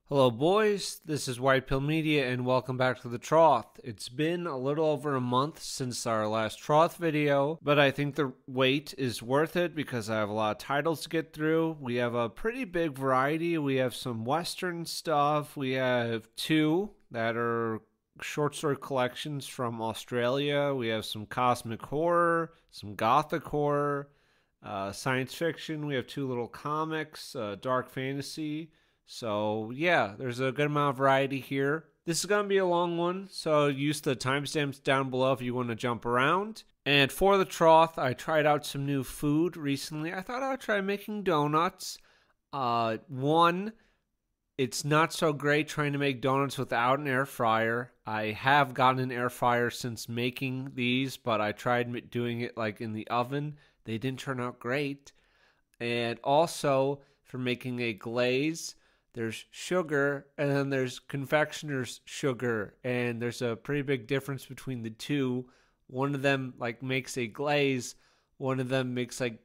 Hello boys, this is White Pill Media and welcome back to the Trough. It's been a little over a month since our last Trough video, but I think the wait is worth it because I have a lot of titles to get through. We have a pretty big variety. We have some Western stuff. We have two that are short story collections from Australia. We have some cosmic horror, some gothic horror, science fiction. We have two little comics, dark fantasy. So, yeah, there's a good amount of variety here. This is going to be a long one, so use the timestamps down below if you want to jump around. And for the Trough, I tried out some new food recently. I thought I would try making donuts. One, it's not so great trying to make donuts without an air fryer. I have gotten an air fryer since making these, but I tried doing it like in the oven. They didn't turn out great. And also, for making a glaze, there's sugar, and then there's confectioner's sugar, and there's a pretty big difference between the two. One of them like makes a glaze, one of them makes like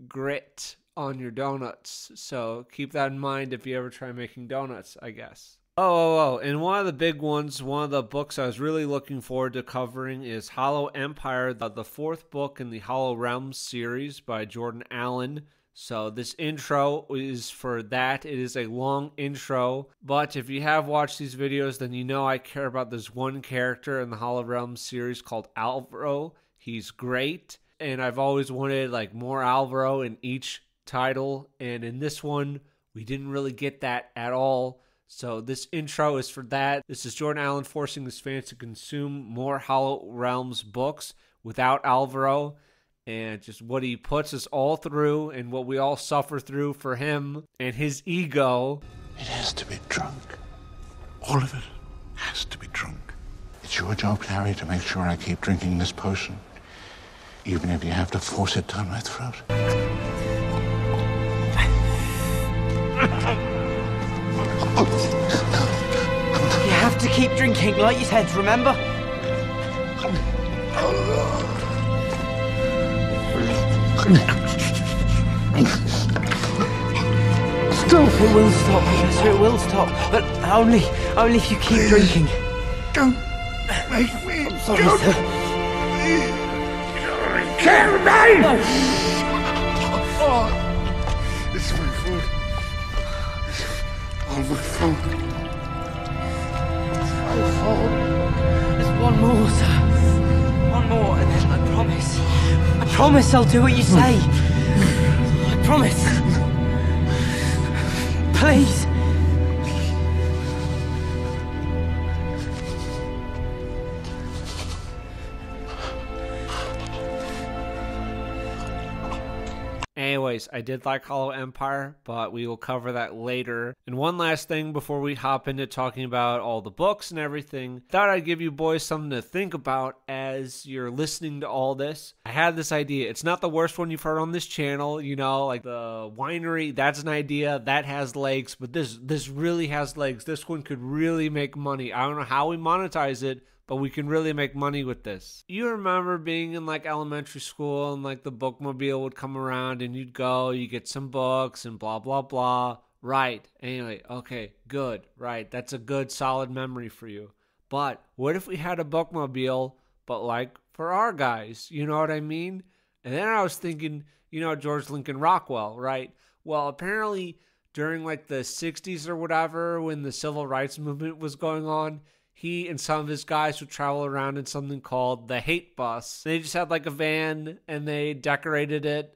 grit on your donuts. So keep that in mind if you ever try making donuts, I guess. And one of the big ones, one of the books I was really looking forward to covering is Hollow Empire, the fourth book in the Hollow Realms series by Jordan Allen. So this intro is for that. It is a long intro, but if you have watched these videos, then you know I care about this one character in the Hollow Realms series called Alvaro. He's great, and I've always wanted like more Alvaro in each title, and in this one, we didn't really get that at all. So this intro is for that. This is Jordan Allen forcing his fans to consume more Hollow Realms books without Alvaro. And just what he puts us all through and what we all suffer through for him and his ego. It has to be drunk. All of it has to be drunk. It's your job, Harry, to make sure I keep drinking this potion, even if you have to force it down my throat. You have to keep drinking, like you said, remember? Stop! It will stop, Professor, it will stop. But only if you keep drinking. Don't make me. I'm sorry, sir. Kill me! No. Oh, it's my fault. It's all my fault. It's my fault. There's one more, sir. One more, and then I promise I'll do what you say. I promise. Please. Anyways, I did like Hollow Empire, but we will cover that later. And one last thing before we hop into talking about all the books and everything. Thought I'd give you boys something to think about as you're listening to all this. I had this idea. It's not the worst one you've heard on this channel, you know, like the winery, that's an idea, that has legs, but this really has legs. This one could really make money. I don't know how we monetize it, but we can really make money with this. You remember being in like elementary school and like the bookmobile would come around and you'd go, you get some books and blah, blah, blah. Right. Anyway, okay, good. Right. That's a good solid memory for you. But what if we had a bookmobile, but like for our guys, you know what I mean? And then I was thinking, you know, George Lincoln Rockwell, right? Well, apparently during like the 60s or whatever, when the civil rights movement was going on, he and some of his guys would travel around in something called the Hate Bus. They just had like a van and they decorated it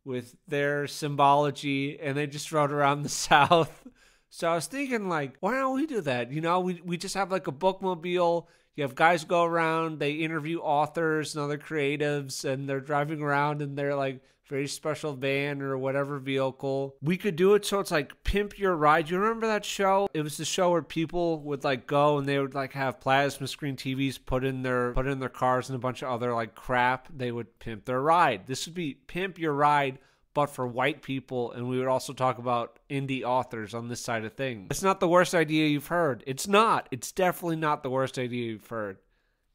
with their symbology and they just rode around the South. So I was thinking like, why don't we do that? You know, we just have like a bookmobile. You have guys go around, they interview authors and other creatives and they're driving around in their like very special van or whatever vehicle. We could do it so it's like Pimp Your Ride. You remember that show? It was the show where people would like go and they would like have plasma screen TVs put in their cars and a bunch of other like crap. They would pimp their ride. This would be Pimp Your Ride, but for white people, and we would also talk about indie authors on this side of things. It's not the worst idea you've heard. It's not. It's definitely not the worst idea you've heard.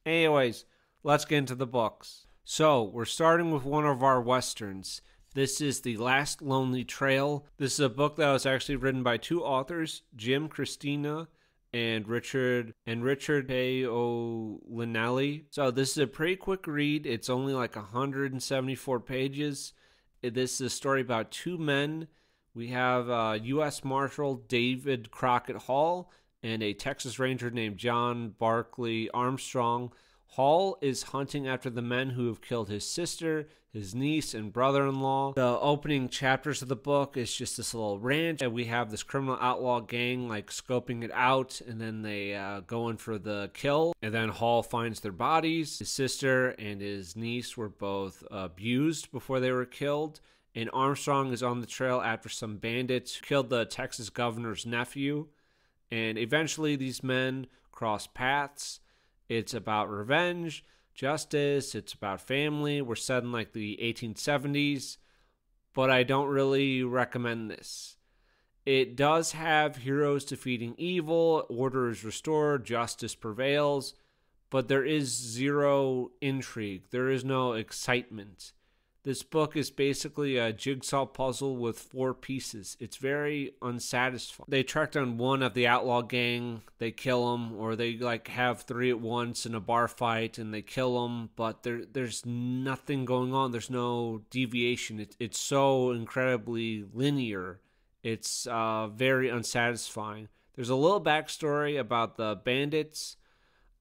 Anyways, let's get into the books. So, we're starting with one of our westerns. This is The Last Lonely Trail. This is a book that was actually written by two authors, Jim Christina and Richard O'Linelli. So this is a pretty quick read. It's only like 174 pages. This is a story about two men. We have U.S. Marshal David Crockett Hall and a Texas Ranger named John Barkley Armstrong. Hall is hunting after the men who have killed his sister, his niece, and brother-in-law. The opening chapters of the book is just this little ranch, and we have this criminal outlaw gang like scoping it out, and then they go in for the kill, and then Hall finds their bodies. His sister and his niece were both abused before they were killed, and Armstrong is on the trail after some bandits killed the Texas governor's nephew, and eventually these men cross paths. It's about revenge, justice, it's about family. We're set in like the 1870s, but I don't really recommend this. It does have heroes defeating evil, order is restored, justice prevails, but there is zero intrigue. There is no excitement. This book is basically a jigsaw puzzle with 4 pieces. It's very unsatisfying. They track down one of the outlaw gang, they kill him, or they like have 3 at once in a bar fight and they kill him, but there's nothing going on. There's no deviation. It's so incredibly linear. It's very unsatisfying. There's a little backstory about the bandits.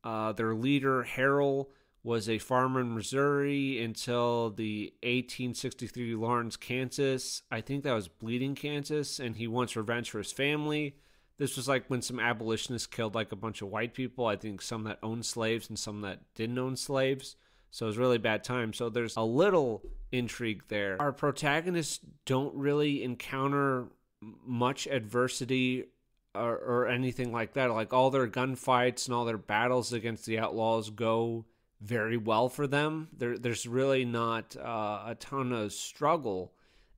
Their leader, Harold, was a farmer in Missouri until the 1863 Lawrence, Kansas. I think that was Bleeding, Kansas, and he wants revenge for his family. This was like when some abolitionists killed like a bunch of white people. I think some that owned slaves and some that didn't own slaves. So it was a really bad time. So there's a little intrigue there. Our protagonists don't really encounter much adversity or anything like that. Like all their gunfights and all their battles against the outlaws go very well for them. There's really not a ton of struggle,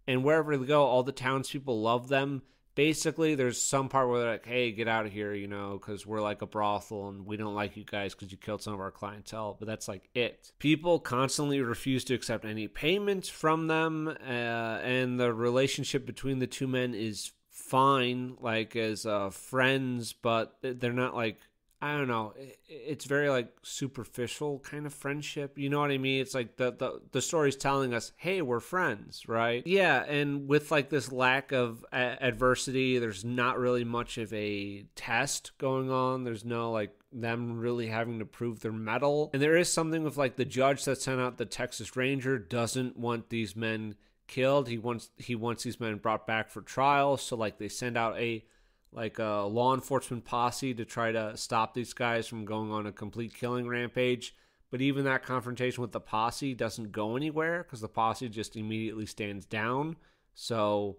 and wherever they go, all the townspeople love them. Basically, there's some part where they're like, "Hey, get out of here," because we're like a brothel and we don't like you guys because you killed some of our clientele. But that's like it. People constantly refuse to accept any payments from them, and the relationship between the two men is fine, like as friends, but they're not like, I don't know. It's very like superficial kind of friendship. You know what I mean? It's like the story's telling us, hey, we're friends, right? Yeah, and with like this lack of adversity, there's not really much of a test going on. There's no like them really having to prove their mettle. And there is something with like the judge that sent out the Texas Ranger doesn't want these men killed. He wants these men brought back for trial. So like they send out a law enforcement posse to try to stop these guys from going on a complete killing rampage. But even that confrontation with the posse doesn't go anywhere because the posse just immediately stands down. So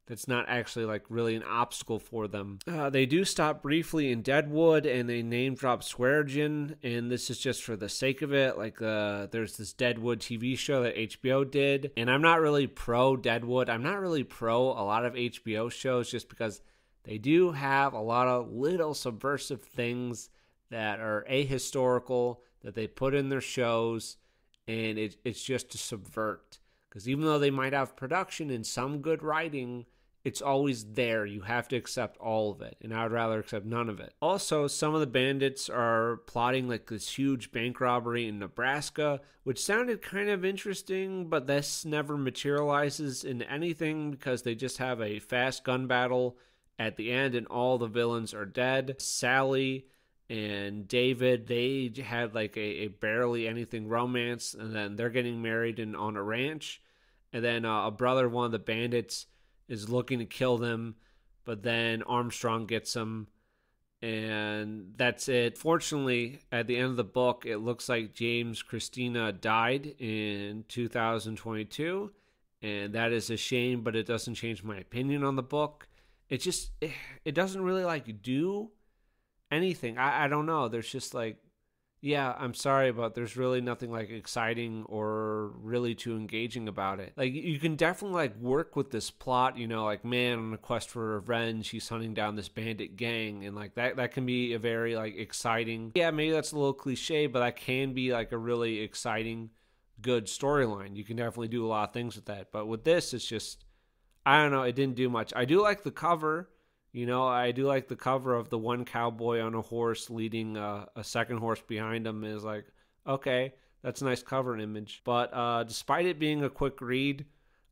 that's not actually like really an obstacle for them. They do stop briefly in Deadwood and they name drop Swearingen, and this is just for the sake of it. Like there's this Deadwood TV show that HBO did, and I'm not really pro Deadwood. I'm not really pro a lot of HBO shows just because they do have a lot of little subversive things that are ahistorical that they put in their shows, and it's just to subvert. Because even though they might have production and some good writing, it's always there. You have to accept all of it, and I would rather accept none of it. Also, some of the bandits are plotting like this huge bank robbery in Nebraska, which sounded kind of interesting, but this never materializes into anything because they just have a fast gun battle at the end, and all the villains are dead. Sally and David, they had like a barely anything romance, and then they're getting married on a ranch. And then a brother of one of the bandits is looking to kill them, but then Armstrong gets him, and that's it. Fortunately, at the end of the book, it looks like James Christina died in 2022, and that is a shame, but it doesn't change my opinion on the book. It doesn't really like do anything. I don't know. There's just like, yeah, I'm sorry, but there's really nothing like exciting or really too engaging about it. Like you can definitely like work with this plot, like man on a quest for revenge, he's hunting down this bandit gang, and like that can be a very like exciting. Yeah, maybe that's a little cliche, but that can be like a really exciting good storyline. You can definitely do a lot of things with that. But with this, it's just, I don't know, it didn't do much. I do like the cover. You know, I do like the cover of the one cowboy on a horse leading a second horse behind him. Is like, okay, that's a nice cover image. But despite it being a quick read,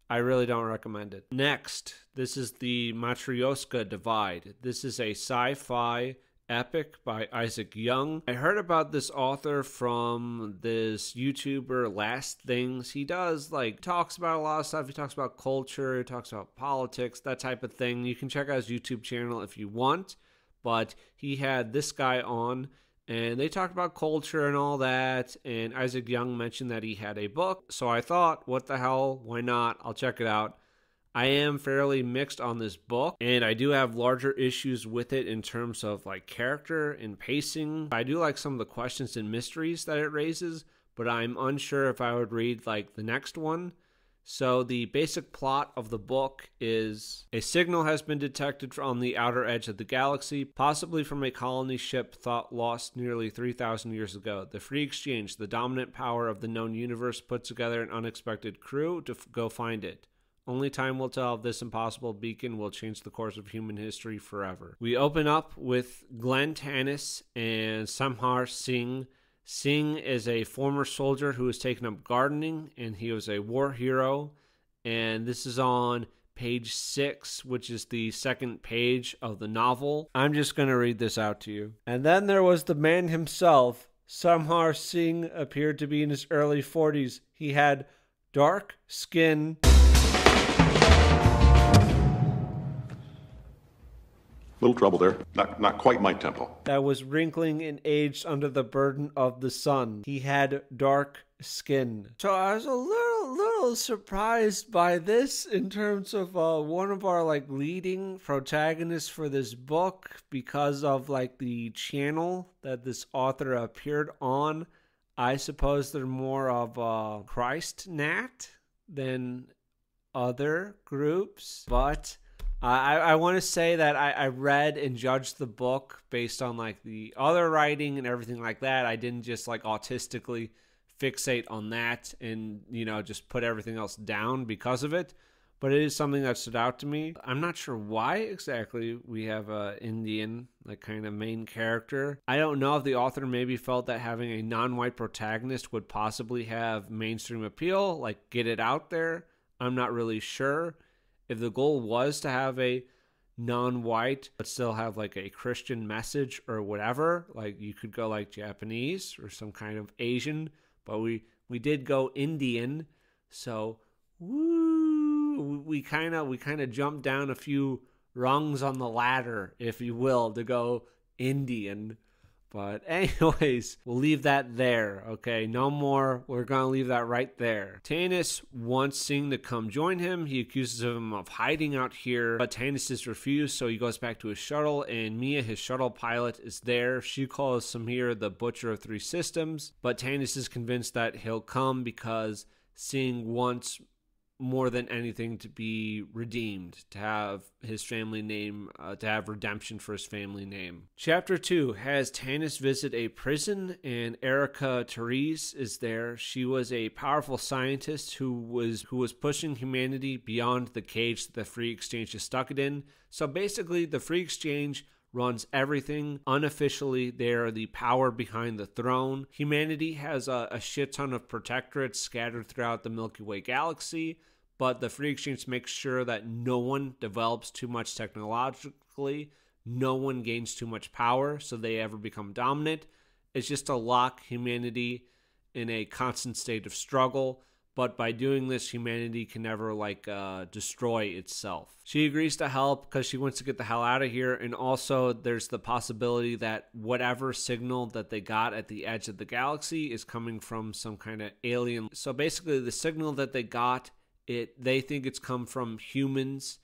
I really don't recommend it. Next, this is the Matrioshka Divide. This is a sci-fi epic by Isaac Young. I heard about this author from this YouTuber, Last Things. He does, like, talks about a lot of stuff. He talks about culture, he talks about politics, that type of thing. You can check out his YouTube channel if you want, but he had this guy on, and they talked about culture and all that, and Isaac Young mentioned that he had a book, so I thought, what the hell, why not? I'll check it out. I am fairly mixed on this book, and I do have larger issues with it in terms of like character and pacing. I do like some of the questions and mysteries that it raises, but I'm unsure if I would read like the next one. So the basic plot of the book is a signal has been detected on the outer edge of the galaxy, possibly from a colony ship thought lost nearly 3,000 years ago. The Free Exchange, the dominant power of the known universe, put together an unexpected crew to go find it. Only time will tell if this impossible beacon will change the course of human history forever. We open up with Glenn Tannis and Samhar Singh. Singh is a former soldier who has taken up gardening, and he was a war hero. And this is on page 6, which is the second page of the novel. I'm just going to read this out to you. And then there was the man himself. Samhar Singh appeared to be in his early 40s. He had dark skin. Little trouble there. Not quite my tempo. That was wrinkling and aged under the burden of the sun. He had dark skin. So I was a little surprised by this in terms of one of our like leading protagonists for this book, because of like the channel that this author appeared on. I suppose they're more of Christ Nat than other groups, but I want to say that I read and judged the book based on like the other writing and everything like that. I didn't just like autistically fixate on that and, you know, just put everything else down because of it. But it is something that stood out to me. I'm not sure why exactly we have a Indian like kind of main character. I don't know if the author maybe felt that having a non-white protagonist would possibly have mainstream appeal, like get it out there. I'm not really sure. If the goal was to have a non-white but still have like a Christian message or whatever, like you could go like Japanese or some kind of Asian, but we did go Indian, so we kind of jumped down a few rungs on the ladder, if you will, to go Indian. But anyways, we'll leave that there, okay? No more. We're going to leave that right there. Tannis wants Singh to come join him. He accuses him of hiding out here, but Tannis is refused, so he goes back to his shuttle, and Mia, his shuttle pilot, is there. She calls Samir the Butcher of Three Systems, but Tannis is convinced that he'll come because Singh wants more than anything to be redeemed, to have his family name, to have redemption for his family name. Chapter 2 has Tannis visit a prison, and Erica Therese is there. She was a powerful scientist who was pushing humanity beyond the cage that the Free Exchange is stuck it in. So basically, the Free Exchange runs everything. Unofficially, they are the power behind the throne. Humanity has a shit ton of protectorates scattered throughout the Milky Way galaxy, but the Free Exchange makes sure that no one develops too much technologically, no one gains too much power, so they ever become dominant. It's just to lock humanity in a constant state of struggle. But by doing this, humanity can never destroy itself. She agrees to help because she wants to get the hell out of here. And also there's the possibility that whatever signal that they got at the edge of the galaxy is coming from some kind of alien. So basically the signal that they got, they think it's come from humans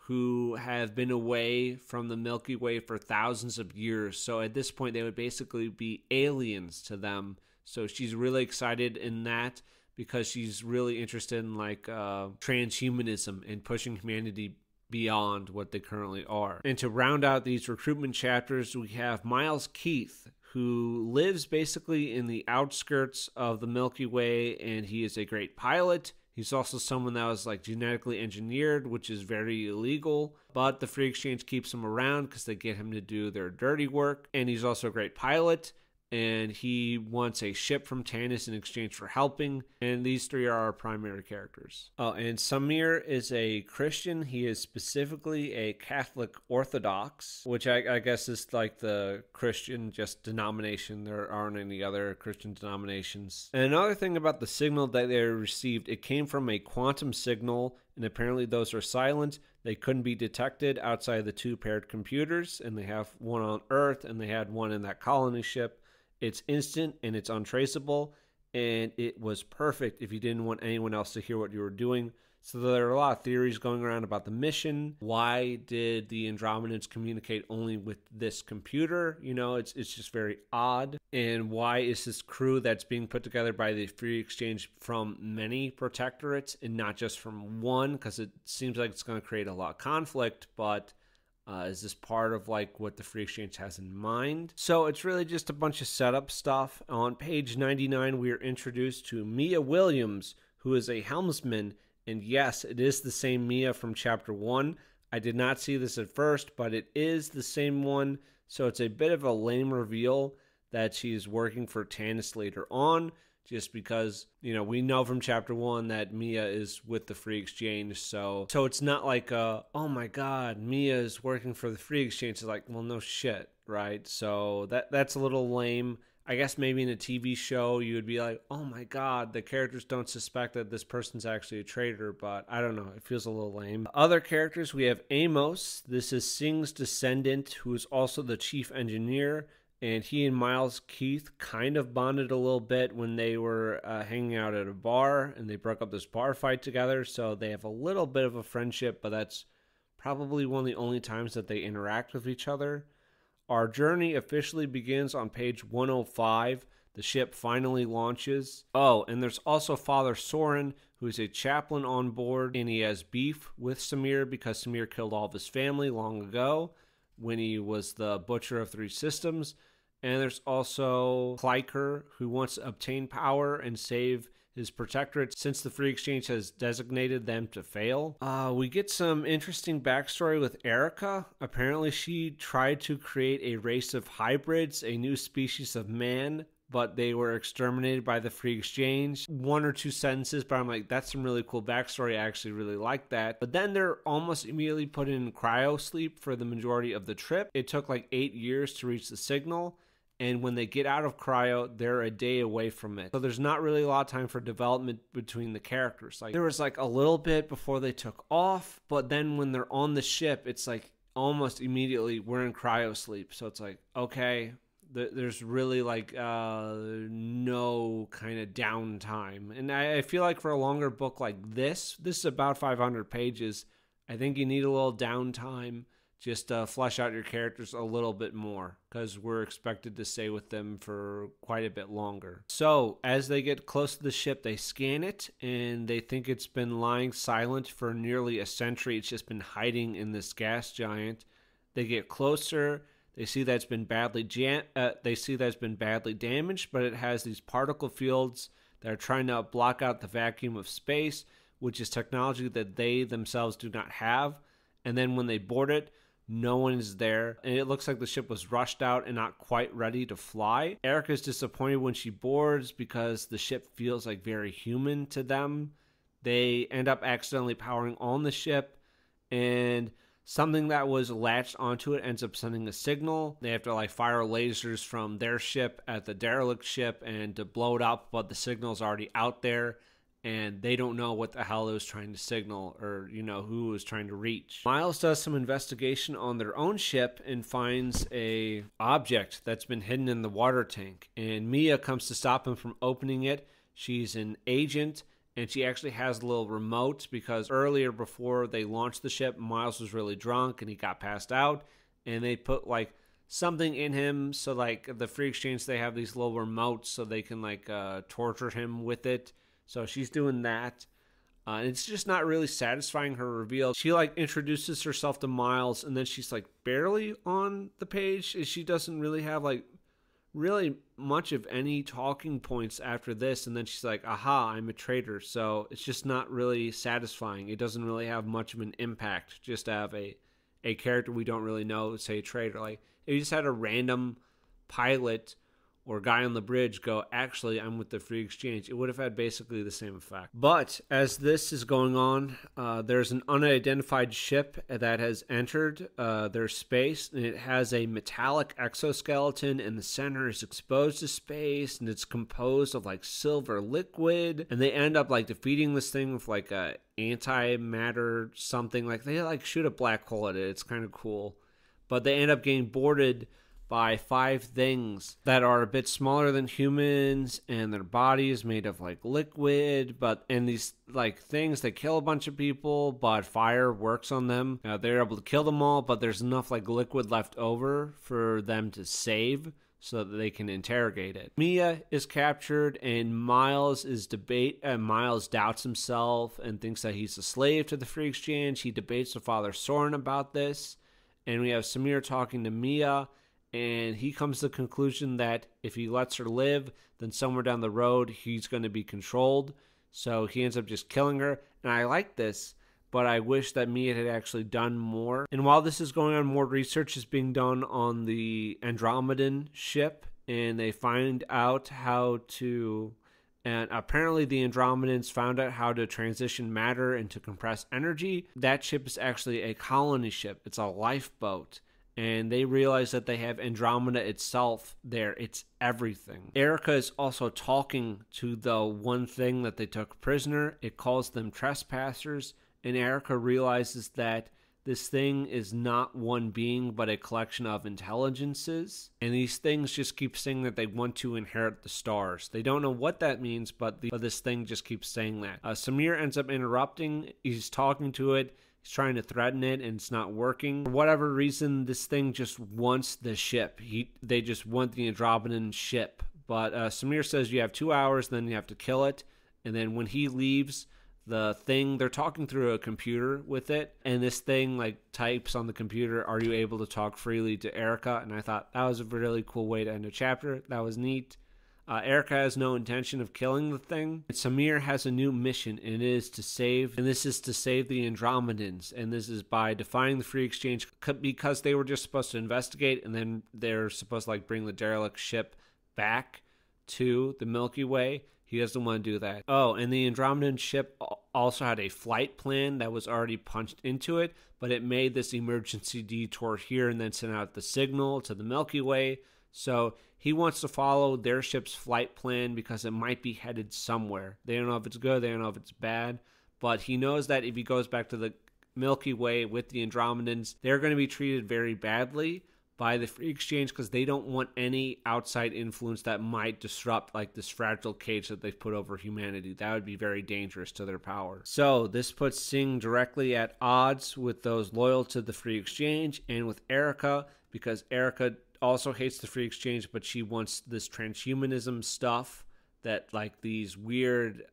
who have been away from the Milky Way for thousands of years. So at this point, they would basically be aliens to them. So she's really excited in that, because she's really interested in transhumanism and pushing humanity beyond what they currently are. And to round out these recruitment chapters, we have Miles Keith, who lives basically in the outskirts of the Milky Way, and he is a great pilot. He's also someone that was like genetically engineered, which is very illegal, but the Free Exchange keeps him around because they get him to do their dirty work. And he's also a great pilot, and he wants a ship from Tanis in exchange for helping. And these three are our primary characters. Oh, and Samir is a Christian. He is specifically a Catholic Orthodox, which I guess is like the Christian just denomination. There aren't any other Christian denominations. And another thing about the signal that they received, it came from a quantum signal, and apparently those are silent. They couldn't be detected outside the two paired computers, and they have one on Earth, and they had one in that colony ship. It's instant and it's untraceable, and it was perfect if you didn't want anyone else to hear what you were doing. So there are a lot of theories going around about the mission. Why did the Andromedans communicate only with this computer? You know, it's just very odd. And why is this crew that's being put together by the Free Exchange from many protectorates and not just from one? Because it seems like it's going to create a lot of conflict, but is this part of like what the Free Exchange has in mind? So it's really just a bunch of setup stuff. On page 99, we are introduced to Mia Williams, who is a helmsman. And yes, it is the same Mia from chapter 1. I did not see this at first, but it is the same one. So it's a bit of a lame reveal that she's working for Tanis later on. Just because, you know, we know from chapter 1 that Mia is with the Free Exchange. So it's not like, oh my God, Mia is working for the Free Exchange. It's like, well, no shit, right? So that's a little lame. I guess maybe in a TV show you would be like, oh my God, the characters don't suspect that this person's actually a traitor. But I don't know. It feels a little lame. Other characters, we have Amos. This is Singh's descendant, who is also the chief engineer. And he and Miles Keith kind of bonded a little bit when they were hanging out at a bar, and they broke up this bar fight together. So they have a little bit of a friendship, but that's probably one of the only times that they interact with each other. Our journey officially begins on page 105. The ship finally launches. Oh, and there's also Father Soren, who is a chaplain on board, and he has beef with Samir because Samir killed all of his family long ago when he was the Butcher of Three Systems. And there's also Kleiker, who wants to obtain power and save his protectorate since the Free Exchange has designated them to fail. We get some interesting backstory with Erica. Apparently she tried to create a race of hybrids, a new species of man, but they were exterminated by the Free Exchange. One or two sentences, but I'm like, that's some really cool backstory. I actually really like that. But then they're almost immediately put in cryo sleep for the majority of the trip. It took like 8 years to reach the signal. And when they get out of cryo, they're a day away from it. So there's not really a lot of time for development between the characters. Like there was like a little bit before they took off, but then when they're on the ship, it's like almost immediately we're in cryo sleep. So it's like, okay, there's really like no kind of downtime. And I feel like for a longer book like this is about 500 pages. I think you need a little downtime just to flesh out your characters a little bit more, because we're expected to stay with them for quite a bit longer. So as they get close to the ship, they scan it, and they think it's been lying silent for nearly a century. It's just been hiding in this gas giant. They get closer. They see that it's been badly damaged, but it has these particle fields that are trying to block out the vacuum of space, which is technology that they themselves do not have. And then when they board it, no one is there, and it looks like the ship was rushed out and not quite ready to fly. Erica's disappointed when she boards because the ship feels like very human to them. They end up accidentally powering on the ship, and something that was latched onto it ends up sending a signal. They have to like fire lasers from their ship at the derelict ship and to blow it up, but the signal's already out there. And they don't know what the hell it was trying to signal or, you know, who it was trying to reach. Miles does some investigation on their own ship and finds a object that's been hidden in the water tank. And Mia comes to stop him from opening it. She's an agent, and she actually has a little remote because earlier before they launched the ship, Miles was really drunk and he got passed out. And they put, like, something in him. So, like, the Free Exchange, they have these little remotes so they can, like, torture him with it. So she's doing that. And it's just not really satisfying, her reveal. She like introduces herself to Miles, and then she's like barely on the page. She doesn't really have like really much of any talking points after this, and then she's like, aha, I'm a traitor. So it's just not really satisfying. It doesn't really have much of an impact just to have a character we don't really know say a traitor. Like, if you just had a random pilot or guy on the bridge go, actually, I'm with the Free Exchange, it would have had basically the same effect. But as this is going on, there's an unidentified ship that has entered their space, and it has a metallic exoskeleton, and the center is exposed to space, and it's composed of like silver liquid, and they end up like defeating this thing with like a antimatter something. Like, they like shoot a black hole at it. It's kind of cool. But they end up getting boarded by 5 things that are a bit smaller than humans, and their body is made of like liquid, and these like things, they kill a bunch of people, but fire works on them. They're able to kill them all, but there's enough like liquid left over for them to save so that they can interrogate it. Mia is captured, and Miles doubts himself and thinks that he's a slave to the Free Exchange. He debates with Father Soren about this, and we have Samir talking to Mia, and he comes to the conclusion that if he lets her live, then somewhere down the road, he's going to be controlled. So he ends up just killing her. And I like this, but I wish that Mia had actually done more. And while this is going on, more research is being done on the Andromedan ship, and they find out how to... And apparently the Andromedans found out how to transition matter into compressed energy. That ship is actually a colony ship. It's a lifeboat. And they realize that they have Andromeda itself there. It's everything. Erica is also talking to the one thing that they took prisoner. It calls them trespassers. And Erica realizes that this thing is not one being, but a collection of intelligences. And these things just keep saying that they want to inherit the stars. They don't know what that means, but this thing just keeps saying that. Samir ends up interrupting. He's talking to it. He's trying to threaten it, and it's not working. For whatever reason, this thing just wants the ship. They just want the Andromedan ship. But Samir says you have 2 hours, then you have to kill it. And then when he leaves, the thing, they're talking through a computer with it. And this thing like types on the computer, are you able to talk freely to Erica? And I thought that was a really cool way to end a chapter. That was neat. Erica has no intention of killing the thing. And Samir has a new mission, and this is to save the Andromedans. And this is by defying the Free Exchange, because they were just supposed to investigate, and then they're supposed to like bring the derelict ship back to the Milky Way. He doesn't want to do that. Oh, and the Andromedan ship also had a flight plan that was already punched into it, but it made this emergency detour here and then sent out the signal to the Milky Way. So he wants to follow their ship's flight plan because it might be headed somewhere. They don't know if it's good, they don't know if it's bad, but he knows that if he goes back to the Milky Way with the Andromedans, they're going to be treated very badly by the Free Exchange because they don't want any outside influence that might disrupt like this fragile cage that they've put over humanity. That would be very dangerous to their power. So this puts Singh directly at odds with those loyal to the Free Exchange and with Erica, because Erica also hates the Free Exchange, but she wants this transhumanism stuff that like these weird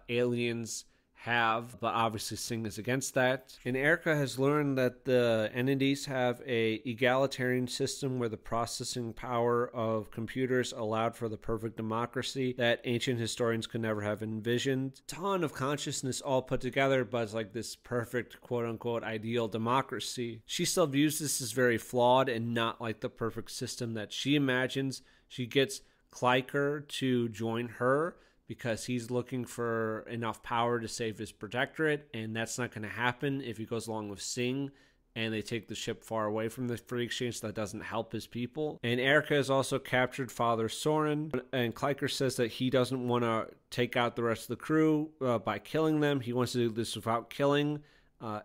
aliens have, but obviously Singh is against that. And Erica has learned that the entities have a egalitarian system where the processing power of computers allowed for the perfect democracy that ancient historians could never have envisioned. Ton of consciousness all put together, but it's like this perfect quote-unquote ideal democracy. She still views this as very flawed and not like the perfect system that she imagines. She gets Kleiker to join her because he's looking for enough power to save his protectorate, and that's not going to happen if he goes along with Singh and they take the ship far away from the Free Exchange. So that doesn't help his people. And Erica has also captured Father Soren, and Kleiker says that he doesn't want to take out the rest of the crew by killing them. He wants to do this without killing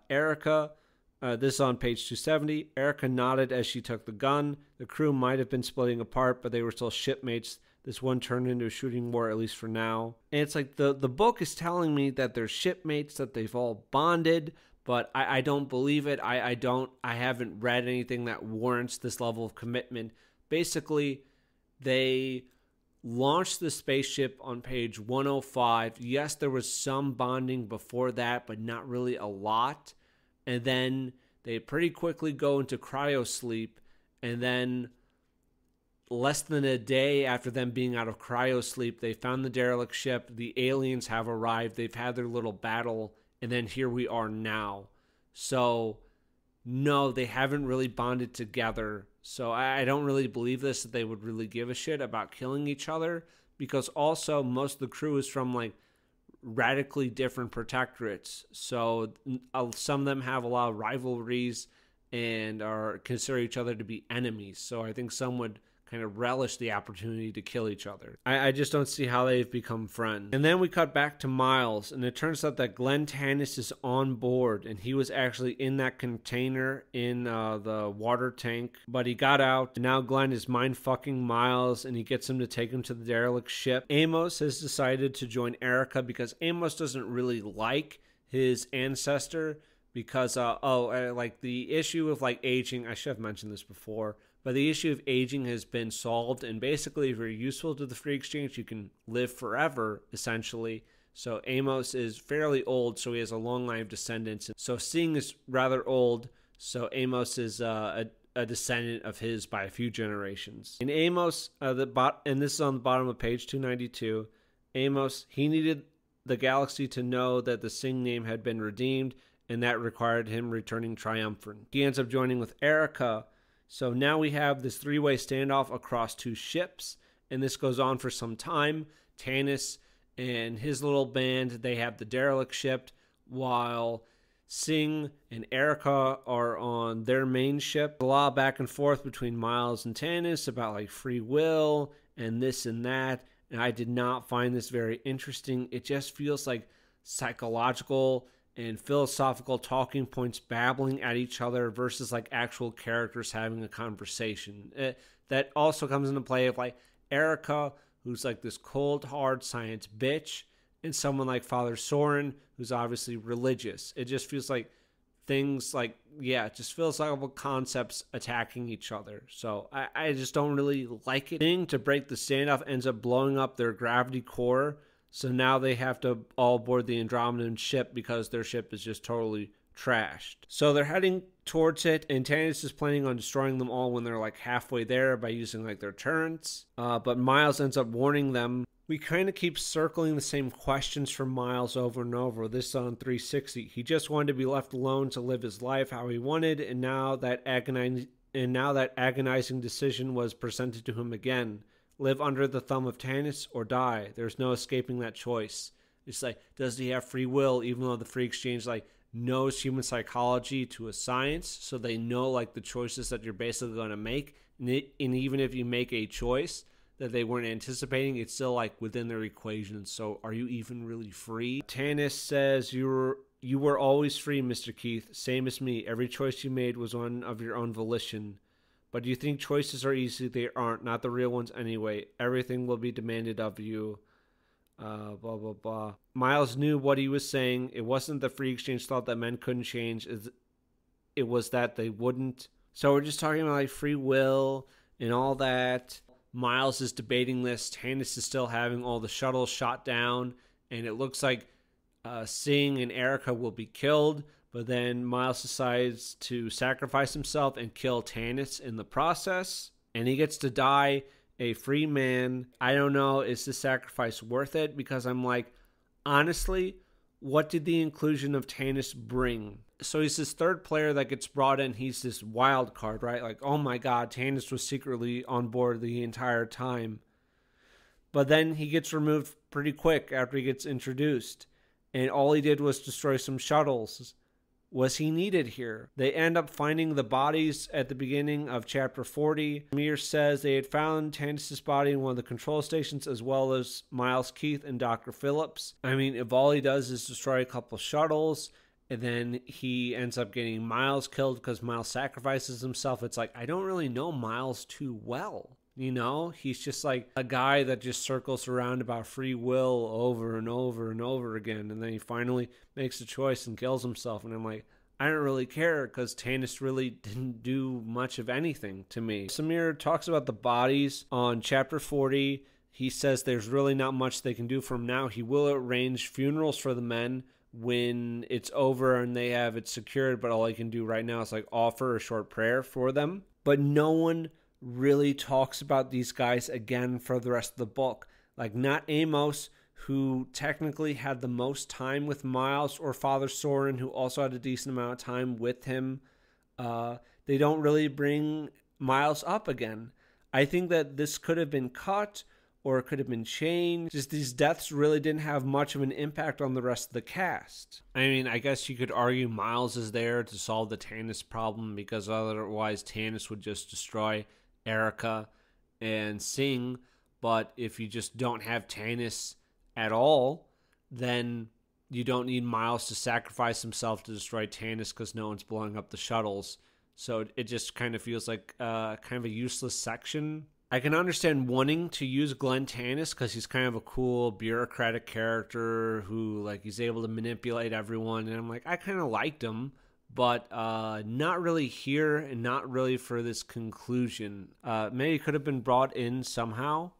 Erica. This is on page 270. Erica nodded as she took the gun. The crew might have been splitting apart, but they were still shipmates. This one turned into a shooting war, at least for now. And it's like the book is telling me that they're shipmates, that they've all bonded, but I don't believe it. I haven't read anything that warrants this level of commitment. Basically, they launched the spaceship on page 105. Yes, there was some bonding before that, but not really a lot. And then they pretty quickly go into cryosleep, and then less than a day after them being out of cryosleep, they found the derelict ship. The aliens have arrived. They've had their little battle. And then here we are now. So, no, they haven't really bonded together. So I don't really believe this, that they would really give a shit about killing each other. Because also most of the crew is from like radically different protectorates. So some of them have a lot of rivalries and are consider each other to be enemies. So I think some would kind of relish the opportunity to kill each other. I just don't see how they've become friends. And then we cut back to Miles, and it turns out that Glenn Tannis is on board, and he was actually in that container in the water tank, but he got out, and now Glenn is mind-fucking Miles, and he gets him to take him to the derelict ship. Amos has decided to join Erica because Amos doesn't really like his ancestor, because like the issue of like aging, I should have mentioned this before, but the issue of aging has been solved, and basically if you're useful to the free exchange, you can live forever, essentially. So Amos is fairly old, so he has a long line of descendants. So Singh is rather old, so Amos is a descendant of his by a few generations. And Amos, and this is on the bottom of page 292, Amos, he needed the galaxy to know that the Singh name had been redeemed, and that required him returning triumphant. He ends up joining with Erica. So now we have this three-way standoff across two ships, and this goes on for some time. Tannis and his little band, they have the derelict ship, while Singh and Erica are on their main ship. A lot of back and forth between Miles and Tannis about like free will and this and that, and I did not find this very interesting. It just feels like psychological and philosophical talking points babbling at each other versus like actual characters having a conversation. That also comes into play of like Erica, who's like this cold, hard science bitch, and someone like Father Soren, who's obviously religious. It just feels like things like, just philosophical concepts attacking each other. So I just don't really like it. The thing to break the standoff ends up blowing up their gravity core. So now they have to all board the Andromedan ship because their ship is just totally trashed. So they're heading towards it, and Tannis is planning on destroying them all when they're like halfway there by using like their turrets. But Miles ends up warning them. We kind of keep circling the same questions from Miles over and over. This is on 360. He just wanted to be left alone to live his life how he wanted, and now that agonizing decision was presented to him again. Live under the thumb of Tannis or die. There's no escaping that choice. It's like, does he have free will, even though the free exchange like knows human psychology to a science, so they know like the choices that you're basically going to make, and even if you make a choice that they weren't anticipating, it's still like within their equation. So are you even really free? Tannis says, you were always free, Mr. Keith, same as me. Every choice you made was one of your own volition. But do you think choices are easy? They aren't. Not the real ones anyway. Everything will be demanded of you. Blah, blah, blah. Miles knew what he was saying. It wasn't the free exchange thought that men couldn't change. It was that they wouldn't. So we're just talking about like free will and all that. Miles is debating this. Tannis is still having all the shuttles shot down. And it looks like Singh and Erica will be killed. But then Miles decides to sacrifice himself and kill Tannis in the process. And he gets to die a free man. I don't know, is this sacrifice worth it? Because I'm like, honestly, what did the inclusion of Tannis bring? So he's this third player that gets brought in. He's this wild card, right? Like, oh my God, Tannis was secretly on board the entire time. But then he gets removed pretty quick after he gets introduced. And all he did was destroy some shuttles. Was he needed here? They end up finding the bodies at the beginning of chapter 40. Amir says they had found Tannis' body in one of the control stations, as well as Miles Keith and Dr. Phillips. I mean, if all he does is destroy a couple shuttles, and then he ends up getting Miles killed because Miles sacrifices himself, it's like, I don't really know Miles too well. You know, he's just like a guy that just circles around about free will over and over and over again. And then he finally makes a choice and kills himself. And I'm like, I don't really care because Tannis really didn't do much of anything to me. Samir talks about the bodies on chapter 40. He says there's really not much they can do from now. He will arrange funerals for the men when it's over and they have it secured. But all he can do right now is like offer a short prayer for them. But no one really talks about these guys again for the rest of the book. Like, not Amos, who technically had the most time with Miles, or Father Soren, who also had a decent amount of time with him. They don't really bring Miles up again. I think that this could have been cut, or it could have been changed. Just these deaths really didn't have much of an impact on the rest of the cast. I mean, I guess you could argue Miles is there to solve the Tanis problem, because otherwise Tanis would just destroy Erica and Sing. But if you just don't have Tanis at all, then you don't need Miles to sacrifice himself to destroy Tanis, because no one's blowing up the shuttles. So it just kind of feels like kind of a useless section. I can understand wanting to use Glenn Tanis because he's kind of a cool bureaucratic character who, like, he's able to manipulate everyone. And I'm like, I kind of liked him, but not really here, and not really for this conclusion. Maybe it could have been brought in somehow,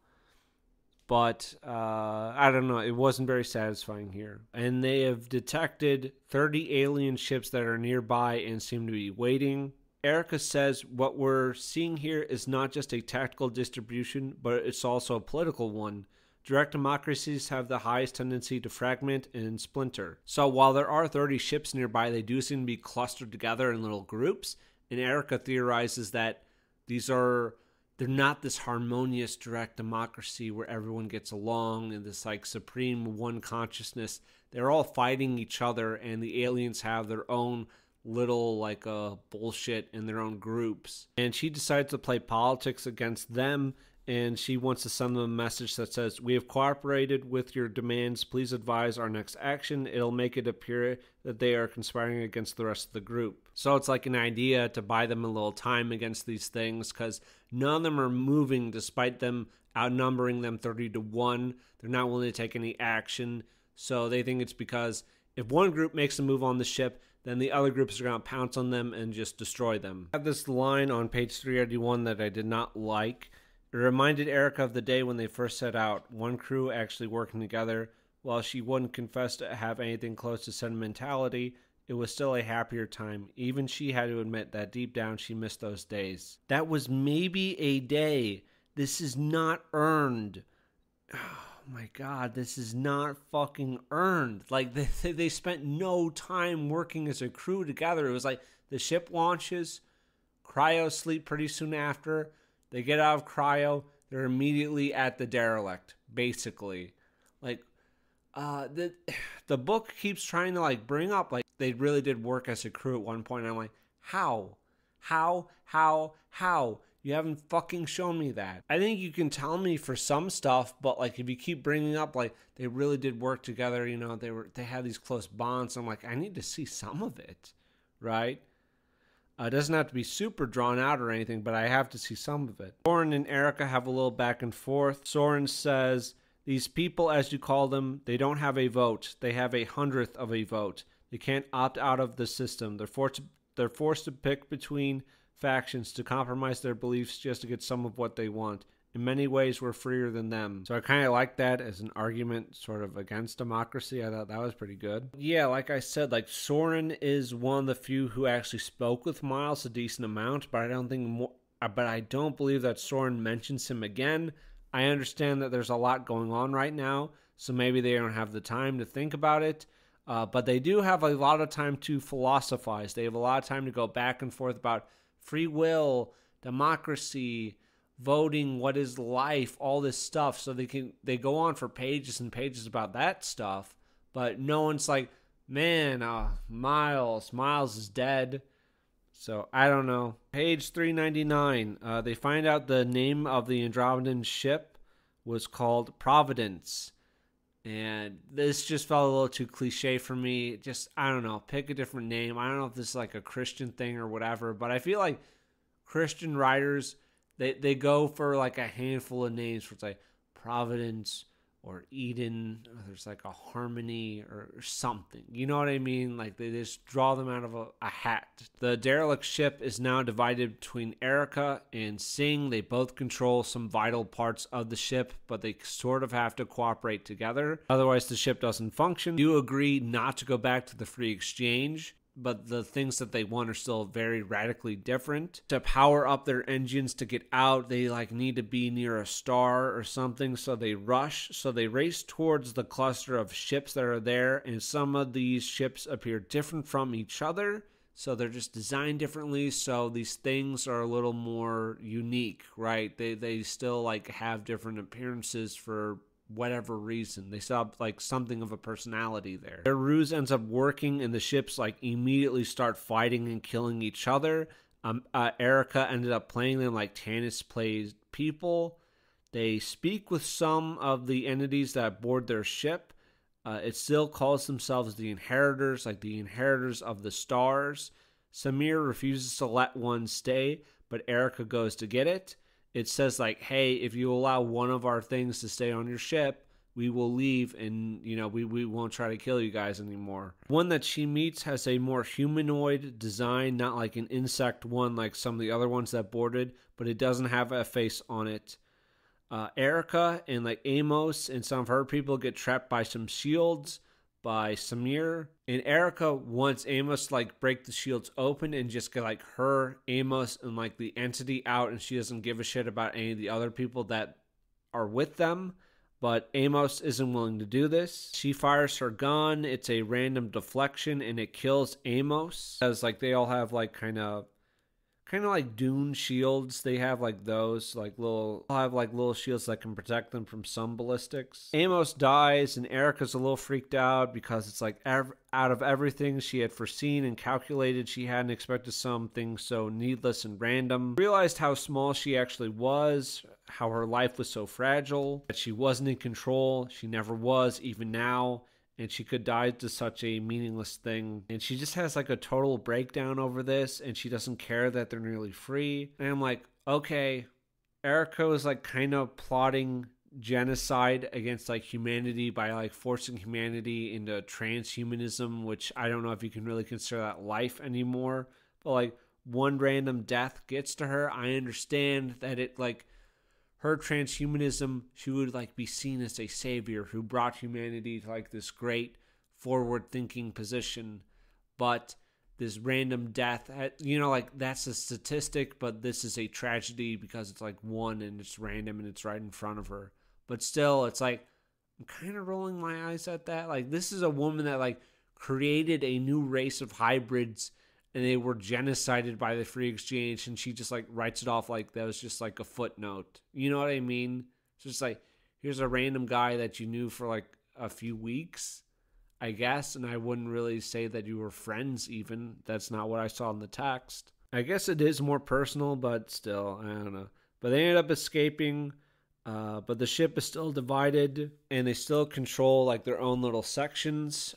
but I don't know. It wasn't very satisfying here. And they have detected 30 alien ships that are nearby and seem to be waiting. Erica says what we're seeing here is not just a tactical distribution, but it's also a political one. Direct democracies have the highest tendency to fragment and splinter. So while there are 30 ships nearby, they do seem to be clustered together in little groups. And Erica theorizes that they're not this harmonious direct democracy where everyone gets along and this like supreme one consciousness. They're all fighting each other, and the aliens have their own little like bullshit in their own groups. And she decides to play politics against them, and she wants to send them a message that says, "We have cooperated with your demands. Please advise our next action. It'll make it appear that they are conspiring against the rest of the group." So it's like an idea to buy them a little time against these things, because none of them are moving despite them outnumbering them 30-1. They're not willing to take any action. So they think it's because if one group makes a move on the ship, then the other groups are going to pounce on them and just destroy them. I have this line on page 381 that I did not like. It reminded Erica of the day when they first set out, one crew actually working together. While she wouldn't confess to have anything close to sentimentality, it was still a happier time. Even she had to admit that deep down she missed those days. That was maybe a day. This is not earned. Oh my god, this is not fucking earned. Like, they spent no time working as a crew together. It was like the ship launches, cryo sleep pretty soon after. They get out of cryo, they're immediately at the derelict, basically. Like, the book keeps trying to like bring up like they really did work as a crew at one point. And I'm like, how? You haven't fucking shown me that. I think you can tell me for some stuff, but like if you keep bringing up like they really did work together, you know, they had these close bonds. I'm like, I need to see some of it, right? It doesn't have to be super drawn out or anything, but I have to see some of it. Soren and Erica have a little back and forth. Soren says, "These people, as you call them, they don't have a vote. They have 1/100th of a vote. They can't opt out of the system. They're forced to pick between factions to compromise their beliefs just to get some of what they want. In many ways, we're freer than them." So I kind of like that as an argument sort of against democracy. I thought that was pretty good. Yeah, like I said, like Soren is one of the few who actually spoke with Miles a decent amount, but I don't believe that Soren mentions him again. I understand that there's a lot going on right now, so maybe they don't have the time to think about it. But they do have a lot of time to philosophize. They have a lot of time to go back and forth about free will, democracy, voting, what is life, all this stuff. So they go on for pages and pages about that stuff, but no one's like, man, Miles is dead. So I don't know. Page 399, they find out the name of the Andromedan ship was called Providence. And this just felt a little too cliche for me. Just, I don't know, pick a different name. I don't know if this is like a Christian thing or whatever, but I feel like Christian writers, they go for like a handful of names for, it's like Providence or Eden, or there's like a Harmony or something. You know what I mean? Like they just draw them out of a hat. The derelict ship is now divided between Erica and Sing. They both control some vital parts of the ship, but they sort of have to cooperate together. Otherwise, the ship doesn't function. You agree not to go back to the free exchange. but the things that they want are still very radically different. To power up their engines to get out, they like need to be near a star or something, so they rush. So they race towards the cluster of ships that are there, and some of these ships appear different from each other. So they're just designed differently, so these things are a little more unique, right? They still like have different appearances for whatever reason. They still have like something of a personality there. Their ruse ends up working, and the ships like immediately start fighting and killing each other. Erica ended up playing them like Tannis plays people. They speak with some of the entities that board their ship. It still calls themselves the Inheritors, like the Inheritors of the Stars. Samir refuses to let one stay, but Erica goes to get it. It says like, hey, if you allow one of our things to stay on your ship, we will leave, and we won't try to kill you guys anymore. One that she meets has a more humanoid design, not like an insect one like some of the other ones that boarded, but it doesn't have a face on it. Erica and like Amos and some of her people get trapped by some shields by Samir, and Erica wants Amos to like break the shields open and just get like her, Amos, and like the entity out, and she doesn't give a shit about any of the other people that are with them. But Amos isn't willing to do this. She fires her gun. It's a random deflection, and it kills Amos. As like they all have like kind of like Dune shields. They have like those like little shields that can protect them from some ballistics. Amos dies, and Erica's a little freaked out because it's like out of everything she had foreseen and calculated, she hadn't expected something so needless and random. Realized how small she actually was, how her life was so fragile, that she wasn't in control. She never was, even now. And she could die to such a meaningless thing. And she just has like a total breakdown over this, and she doesn't care that they're nearly free. And I'm like, okay, Erica is like kind of plotting genocide against like humanity by like forcing humanity into transhumanism, which I don't know if you can really consider that life anymore. But like one random death gets to her. I understand that it like her transhumanism, she would like be seen as a savior who brought humanity to like this great forward-thinking position. But this random death, like that's a statistic, but this is a tragedy because it's like one and it's random and it's right in front of her. But still, it's like, I'm kind of rolling my eyes at that. Like, this is a woman that like created a new race of hybrids, and they were genocided by the free exchange, and she just like writes it off like that was just like a footnote. You know what I mean? It's just like, here's a random guy that you knew for like a few weeks, I guess, and I wouldn't really say that you were friends even. That's not what I saw in the text. I guess it is more personal, but still, I don't know. But they ended up escaping, but the ship is still divided, and they still control like their own little sections.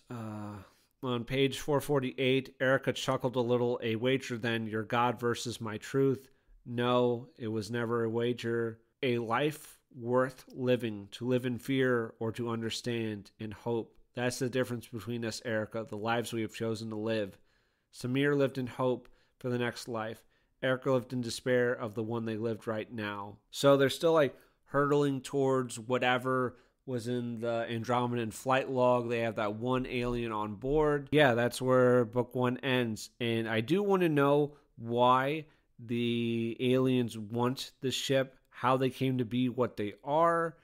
On page 448, Erica chuckled a little. A wager then, your God versus my truth. No, it was never a wager. A life worth living, to live in fear or to understand and hope. That's the difference between us, Erica, the lives we have chosen to live. Samir lived in hope for the next life. Erica lived in despair of the one they lived right now. So they're still like hurtling towards whatever was in the Andromedan flight log. They have that one alien on board. Yeah, that's where book one ends. And I do want to know why the aliens want the ship, how they came to be what they are,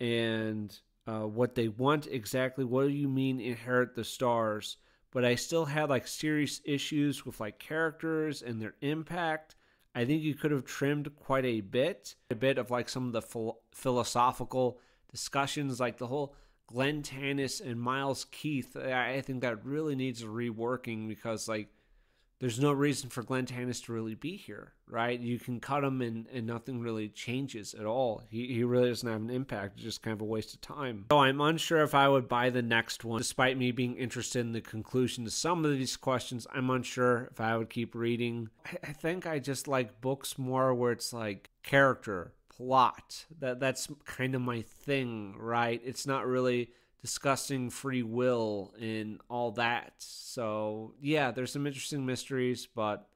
and what they want exactly. What do you mean inherit the stars? But I still had like serious issues with like characters and their impact. I think you could have trimmed quite a bit of like some of the philosophical discussions, like the whole Glenn Tannis and Miles Keith. I think that really needs a reworking, because like there's no reason for Glenn Tannis to really be here, right? You can cut him and nothing really changes at all. He really doesn't have an impact. It's just kind of a waste of time. So I'm unsure if I would buy the next one. Despite me being interested in the conclusion to some of these questions, I'm unsure if I would keep reading. I think I just like books more where it's like character, plot. That's kind of my thing, right? It's not really discussing free will and all that. So yeah, there's some interesting mysteries, but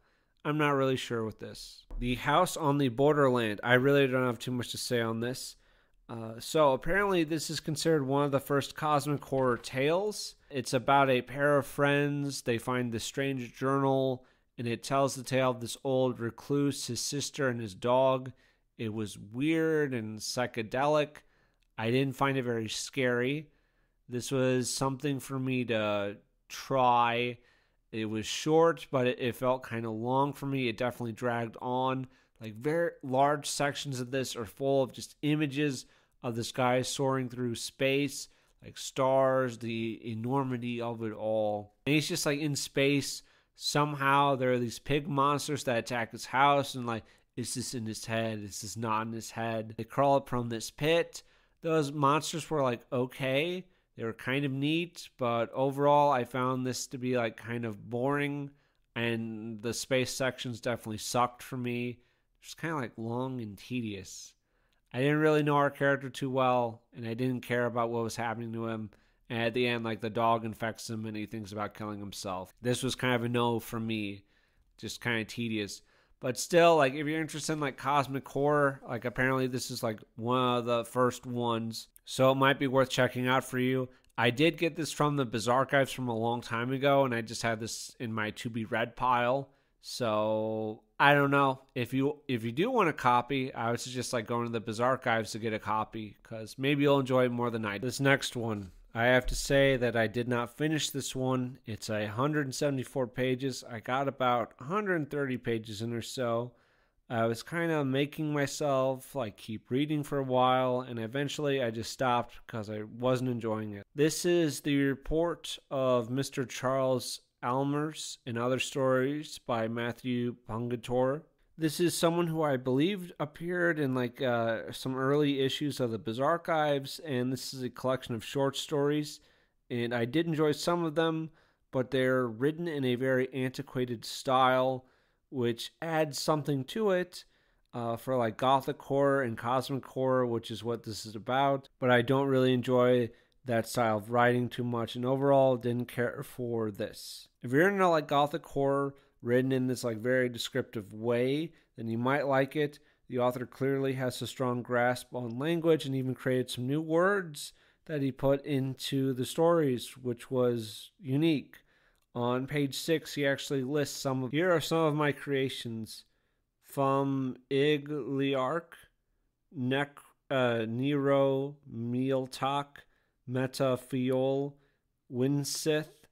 I'm not really sure with this. The House on the Borderland. I really don't have too much to say on this. So apparently this is considered one of the first cosmic horror tales. It's about a pair of friends. They find this strange journal, and it tells the tale of this old recluse, his sister, and his dog. It was weird and psychedelic. I didn't find it very scary. This was something for me to try. It was short, but it felt kind of long for me. It definitely dragged on. Like, very large sections of this are full of just images of this guy soaring through space, like stars, the enormity of it all. And he's just like in space. Somehow there are these pig monsters that attack his house, and like, is this in his head? Is this not in his head? They crawl up from this pit. Those monsters were like okay. They were kind of neat, but overall I found this to be like kind of boring, and the space sections definitely sucked for me. Just kind of like long and tedious. I didn't really know our character too well, and I didn't care about what was happening to him. And at the end, like, the dog infects him and he thinks about killing himself. This was kind of a no for me. Just kind of tedious. But still, like, if you're interested in like cosmic horror, like apparently this is like one of the first ones. So it might be worth checking out for you. I did get this from the Bizarre Archives from a long time ago, and I just had this in my to be read pile. So I don't know. If you do want a copy, I would suggest like going to the Bizarre Archives to get a copy, because maybe you'll enjoy it more than I did. This next one, I have to say that I did not finish this one. It's 174 pages. I got about 130 pages in or so. I was kind of making myself like keep reading for a while, and eventually I just stopped because I wasn't enjoying it. This is the report of Mr. Charles Aalmers and Other Stories by Matthew Pungator. This is someone who I believe appeared in like some early issues of the Bizarre Archives, and this is a collection of short stories, and I did enjoy some of them, but they're written in a very antiquated style, which adds something to it for like gothic horror and cosmic horror, which is what this is about. But I don't really enjoy that style of writing too much, and overall didn't care for this. If you're into like gothic horror written in this like very descriptive way, then you might like it. The author clearly has a strong grasp on language and even created some new words that he put into the stories, which was unique. On page 6, he actually lists here are some of my creations. From Igliarch, Nero, Mealtalk, Metafiol, Winsith,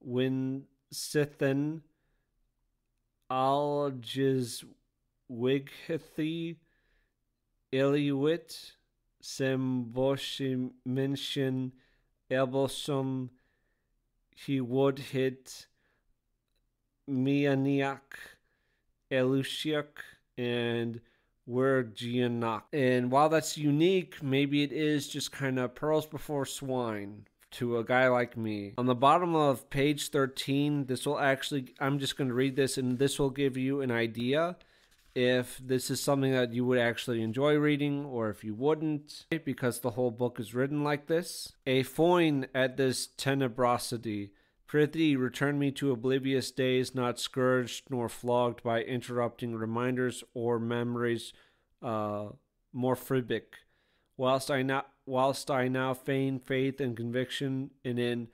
Winsithen, Algiswighithi, Iliwit, Semboshimension, Elbosum, he would hit Mianiak, Elusiak, and Wergianak. And while that's unique, maybe it is just kind of pearls before swine to a guy like me. On the bottom of page 13, I'm just going to read this, and this will give you an idea if this is something that you would actually enjoy reading or if you wouldn't, because the whole book is written like this. A foin at this tenebrosity. Prithee, return me to oblivious days, not scourged nor flogged by interrupting reminders or memories morphibic. Whilst I now feign faith and conviction in an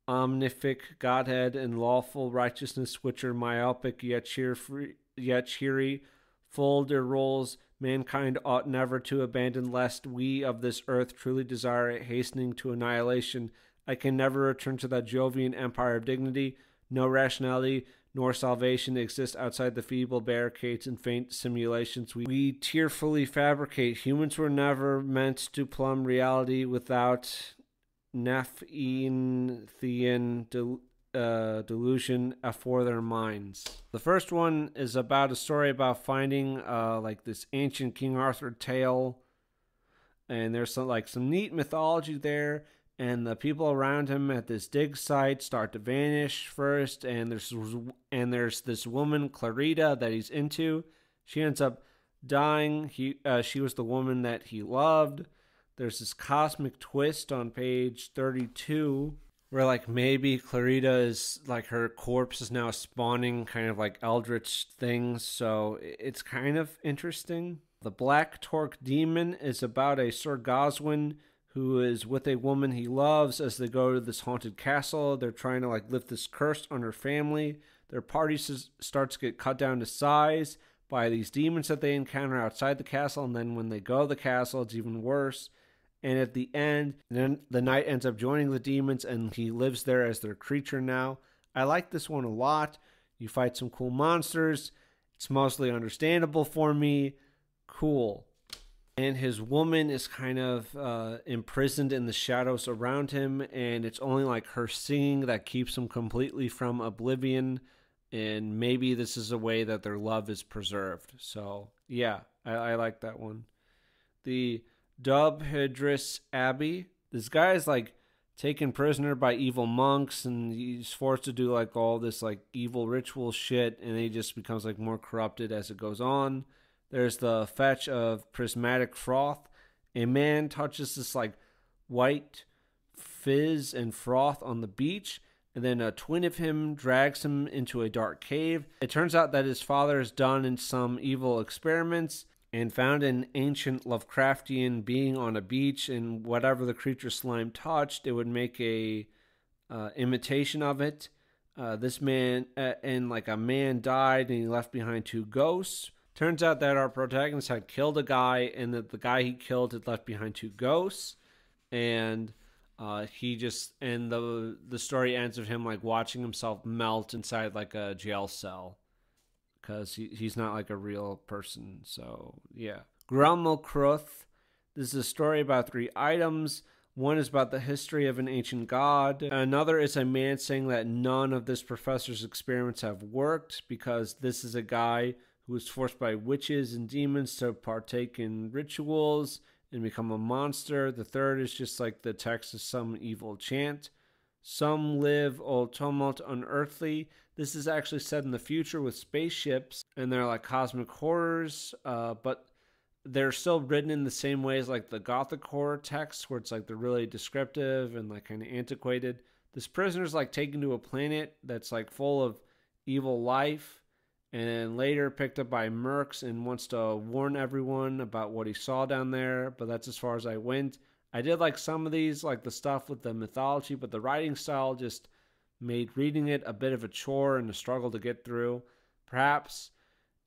omnific Godhead and lawful righteousness, which are myopic yet cheery, full their roles, mankind ought never to abandon, lest we of this earth truly desire it, hastening to annihilation. I can never return to that Jovian empire of dignity. No rationality nor salvation exist outside the feeble barricades and faint simulations we tearfully fabricate. Humans were never meant to plumb reality without Nephian delusion afore their minds. The first one is about a story about finding like this ancient King Arthur tale, and there's some neat mythology there. And the people around him at this dig site start to vanish first, and there's this woman Clarita that he's into. She ends up dying. She was the woman that he loved. There's this cosmic twist on page 32 where like maybe Clarita is like her corpse is now spawning kind of like eldritch things, so it's kind of interesting. The Black Torque Demon is about a Sir Goswin who is with a woman he loves as they go to this haunted castle. They're trying to lift this curse on her family. Their party starts to get cut down to size by these demons that they encounter outside the castle, and then when they go to the castle, it's even worse. And at the end, then the knight ends up joining the demons, and he lives there as their creature now. I like this one a lot. You fight some cool monsters. It's mostly understandable for me. Cool. And his woman is kind of imprisoned in the shadows around him, and it's only her singing that keeps him completely from oblivion. And maybe this is a way that their love is preserved. So, yeah, I like that one. The Dubhydris Abbey. This guy is taken prisoner by evil monks, and he's forced to do all this evil ritual shit, and he just becomes more corrupted as it goes on. There's the fetch of prismatic froth. A man touches this white fizz and froth on the beach, and then a twin of him drags him into a dark cave. It turns out that his father has done in some evil experiments and found an ancient Lovecraftian being on a beach, and whatever the creature slime touched, it would make a imitation of it. This man, a man died, and he left behind 2 ghosts. Turns out that our protagonist had killed a guy, and that the guy he killed had left behind 2 ghosts, and the story ends with him watching himself melt inside a jail cell, because he's not a real person. So yeah. Grummelkruth. This is a story about 3 items. One is about the history of an ancient god. Another is a man saying that none of this professor's experiments have worked, because this is a guy who was forced by witches and demons to partake in rituals and become a monster. The third is just the text of some evil chant. Some live, O tumult unearthly. This is actually set in the future with spaceships, and they're cosmic horrors, but they're still written in the same way as the Gothic horror texts, where it's they're really descriptive and kind of antiquated. This prisoner's taken to a planet that's full of evil life, and then later picked up by mercs and wants to warn everyone about what he saw down there, but that's as far as I went. I did some of these, the stuff with the mythology, but the writing style just made reading it a bit of a chore and a struggle to get through. Perhaps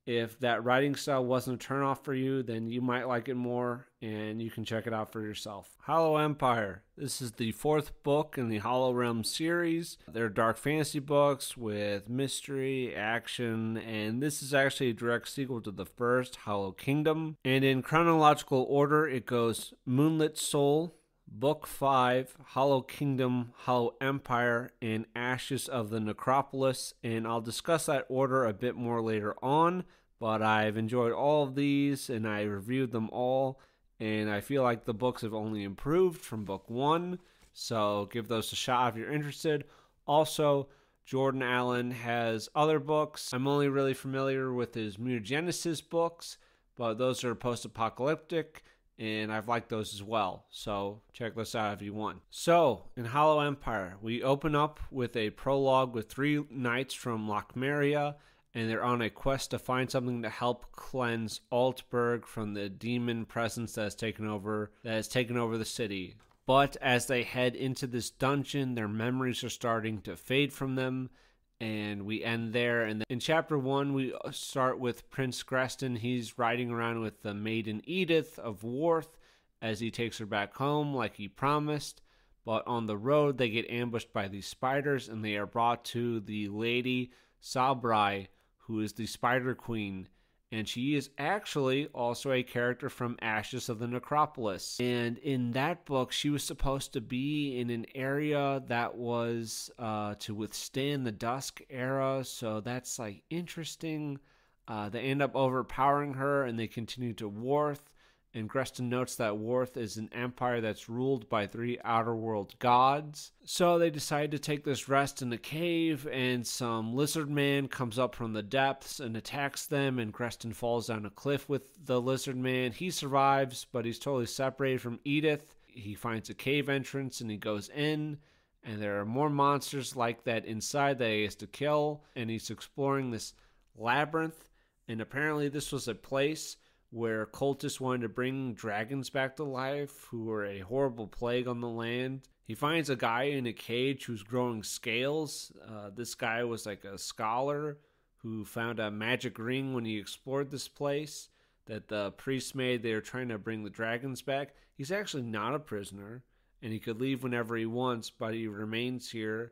if that writing style wasn't a turnoff for you, then you might like it more, and you can check it out for yourself. Hollow Empire. This is the 4th book in the Hollow Realm series. They're dark fantasy books with mystery, action, and this is actually a direct sequel to the first, Hollow Kingdom. And in chronological order, it goes Moonlit Soul, Book 5, Hollow Kingdom, Hollow Empire, and Ashes of the Necropolis, and I'll discuss that order a bit more later on, but I've enjoyed all of these, and I reviewed them all, and I feel the books have only improved from book 1, so give those a shot if you're interested. Also, Jordan Allen has other books. I'm only really familiar with his mutagenesis books, but those are post-apocalyptic, and I've liked those as well, so check this out if you want. So, in Hollow Empire, we open up with a prologue with 3 knights from Lochmeria, and they're on a quest to find something to help cleanse Altberg from the demon presence that has taken over the city. But as they head into this dungeon, their memories are starting to fade from them, and we end there. And in chapter 1, we start with Prince Greston. He's riding around with the maiden Edith of Worth as he takes her back home like he promised. But on the road, they get ambushed by these spiders, and they are brought to the Lady Sabrai, who is the Spider Queen. And she is actually also a character from Ashes of the Necropolis. And in that book, she was supposed to be in an area that was to withstand the Dusk Era. So that's interesting. They end up overpowering her, and they continue to Worth. And Greston notes that Worth is an empire that's ruled by 3 outer world gods. So they decide to take this rest in a cave, and some lizard man comes up from the depths and attacks them, and Greston falls down a cliff with the lizard man. He survives, but he's totally separated from Edith. He finds a cave entrance, and he goes in, and there are more monsters like that inside that he has to kill, and he's exploring this labyrinth, and apparently this was a place where cultists wanted to bring dragons back to life who were a horrible plague on the land. He finds a guy in a cage who's growing scales. This guy was like a scholar who found a magic ring when he explored this place that the priest made. They were trying to bring the dragons back. He's actually not a prisoner, and he could leave whenever he wants, but he remains here,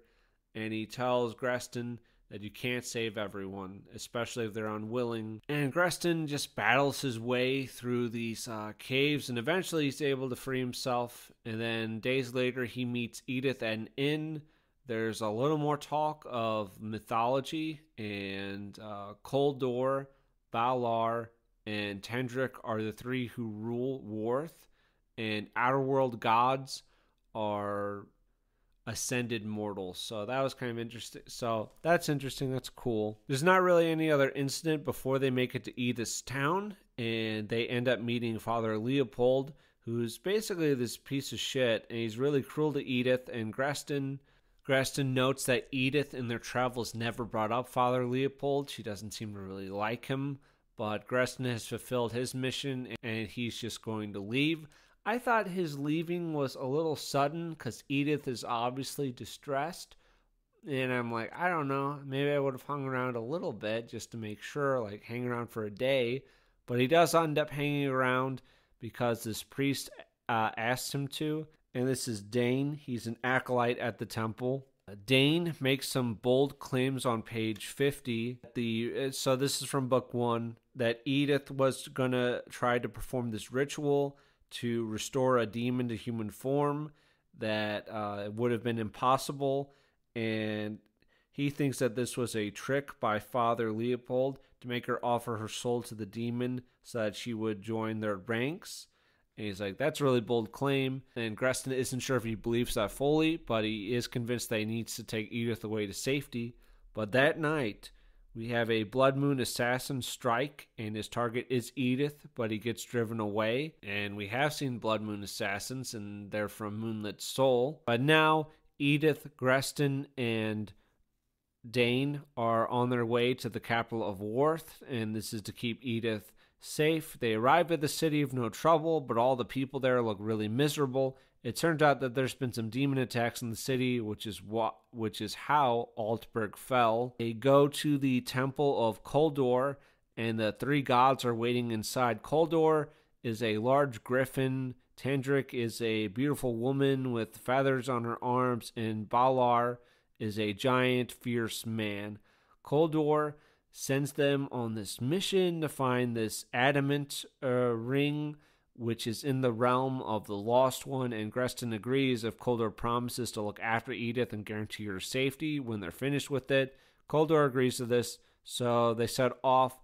and he tells Greston that you can't save everyone, especially if they're unwilling. And Greston just battles his way through these caves, and eventually he's able to free himself. And then days later, he meets Edith at an inn. There's a little more talk of mythology, and Koldor, Valar, and Tendrick are the three who rule Worth, and Outerworld gods are ascended mortals. So that was kind of interesting. So that's interesting. That's cool. There's not really any other incident before they make it to Edith's town, and they end up meeting Father Leopold, who's basically this piece of shit, and he's really cruel to Edith. And Greston notes that Edith in their travels never brought up Father Leopold. She doesn't seem to really like him, but Greston has fulfilled his mission, and he's just going to leave. I thought his leaving was a little sudden because Edith is obviously distressed. And I'm like, I don't know. Maybe I would have hung around a little bit just to make sure, like hang around for a day. But he does end up hanging around because this priest asked him to. And this is Dane. He's an acolyte at the temple. Dane makes some bold claims on page 50. So this is from book 1, that Edith was going to try to perform this ritual to restore a demon to human form, that would have been impossible, and he thinks that this was a trick by Father Leopold to make her offer her soul to the demon so that she would join their ranks. And he's like, that's a really bold claim, and Greston isn't sure if he believes that fully, but he is convinced that he needs to take Edith away to safety. But that night, we have a Blood Moon assassin strike, and his target is Edith, but he gets driven away. And we have seen Blood Moon assassins, and they're from Moonlit Soul. But now, Edith, Greston, and Dane are on their way to the capital of Worth, and this is to keep Edith safe. They arrive at the city of No Trouble, but all the people there look really miserable. It turns out that there's been some demon attacks in the city, which is how Altberg fell. They go to the temple of Koldor, and the three gods are waiting inside. Koldor is a large griffin. Tendrick is a beautiful woman with feathers on her arms, and Valar is a giant, fierce man. Koldor sends them on this mission to find this adamant ring, which is in the realm of the Lost One, and Greston agrees if Koldor promises to look after Edith and guarantee her safety when they're finished with it. Koldor agrees to this, so they set off.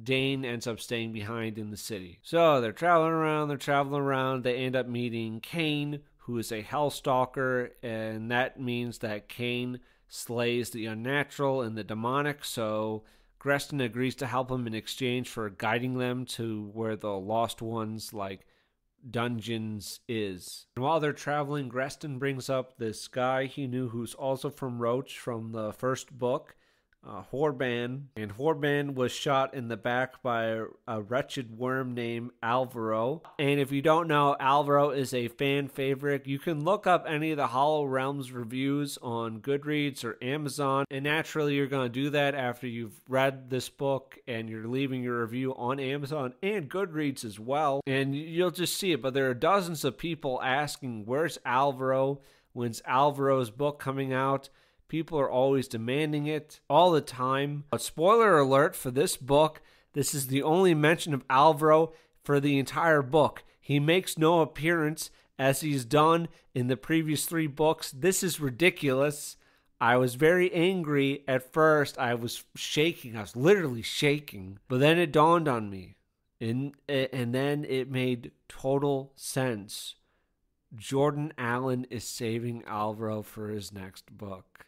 Dane ends up staying behind in the city. So they're traveling around. They end up meeting Cain, who is a hellstalker, and that means that Cain slays the unnatural and the demonic, so Greston agrees to help him in exchange for guiding them to where the Lost One's dungeons is. And while they're traveling, Greston brings up this guy he knew who's also from Roach from the first book, Horban. And Horban was shot in the back by a wretched worm named Alvaro. And if you don't know, Alvaro is a fan favorite. You can look up any of the Hollow Realms reviews on Goodreads or Amazon, and naturally you're going to do that after you've read this book and you're leaving your review on Amazon and Goodreads as well, and you'll just see it. But there are dozens of people asking, where's Alvaro? When's Alvaro's book coming out? People are always demanding it all the time. But spoiler alert for this book, this is the only mention of Alvaro for the entire book. He makes no appearance as he's done in the previous 3 books. This is ridiculous. I was very angry at first. I was shaking. I was literally shaking. But then it dawned on me. And then it made total sense. Jordan Allen is saving Alvaro for his next book.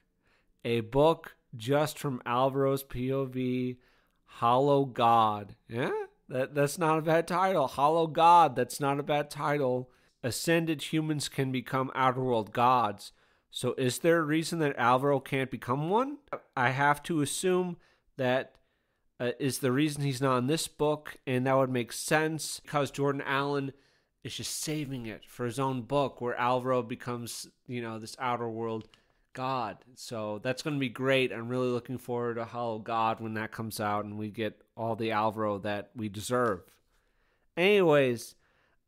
A book just from Alvaro's POV, Hollow God. Yeah, that's not a bad title. Hollow God, that's not a bad title. Ascended humans can become Outerworld gods. So is there a reason that Alvaro can't become one? I have to assume that is the reason he's not in this book, and that would make sense because Jordan Allen is just saving it for his own book where Alvaro becomes, this outer world god. So that's going to be great. I'm really looking forward to Hollow God when that comes out and we get all the Alvaro that we deserve. Anyways,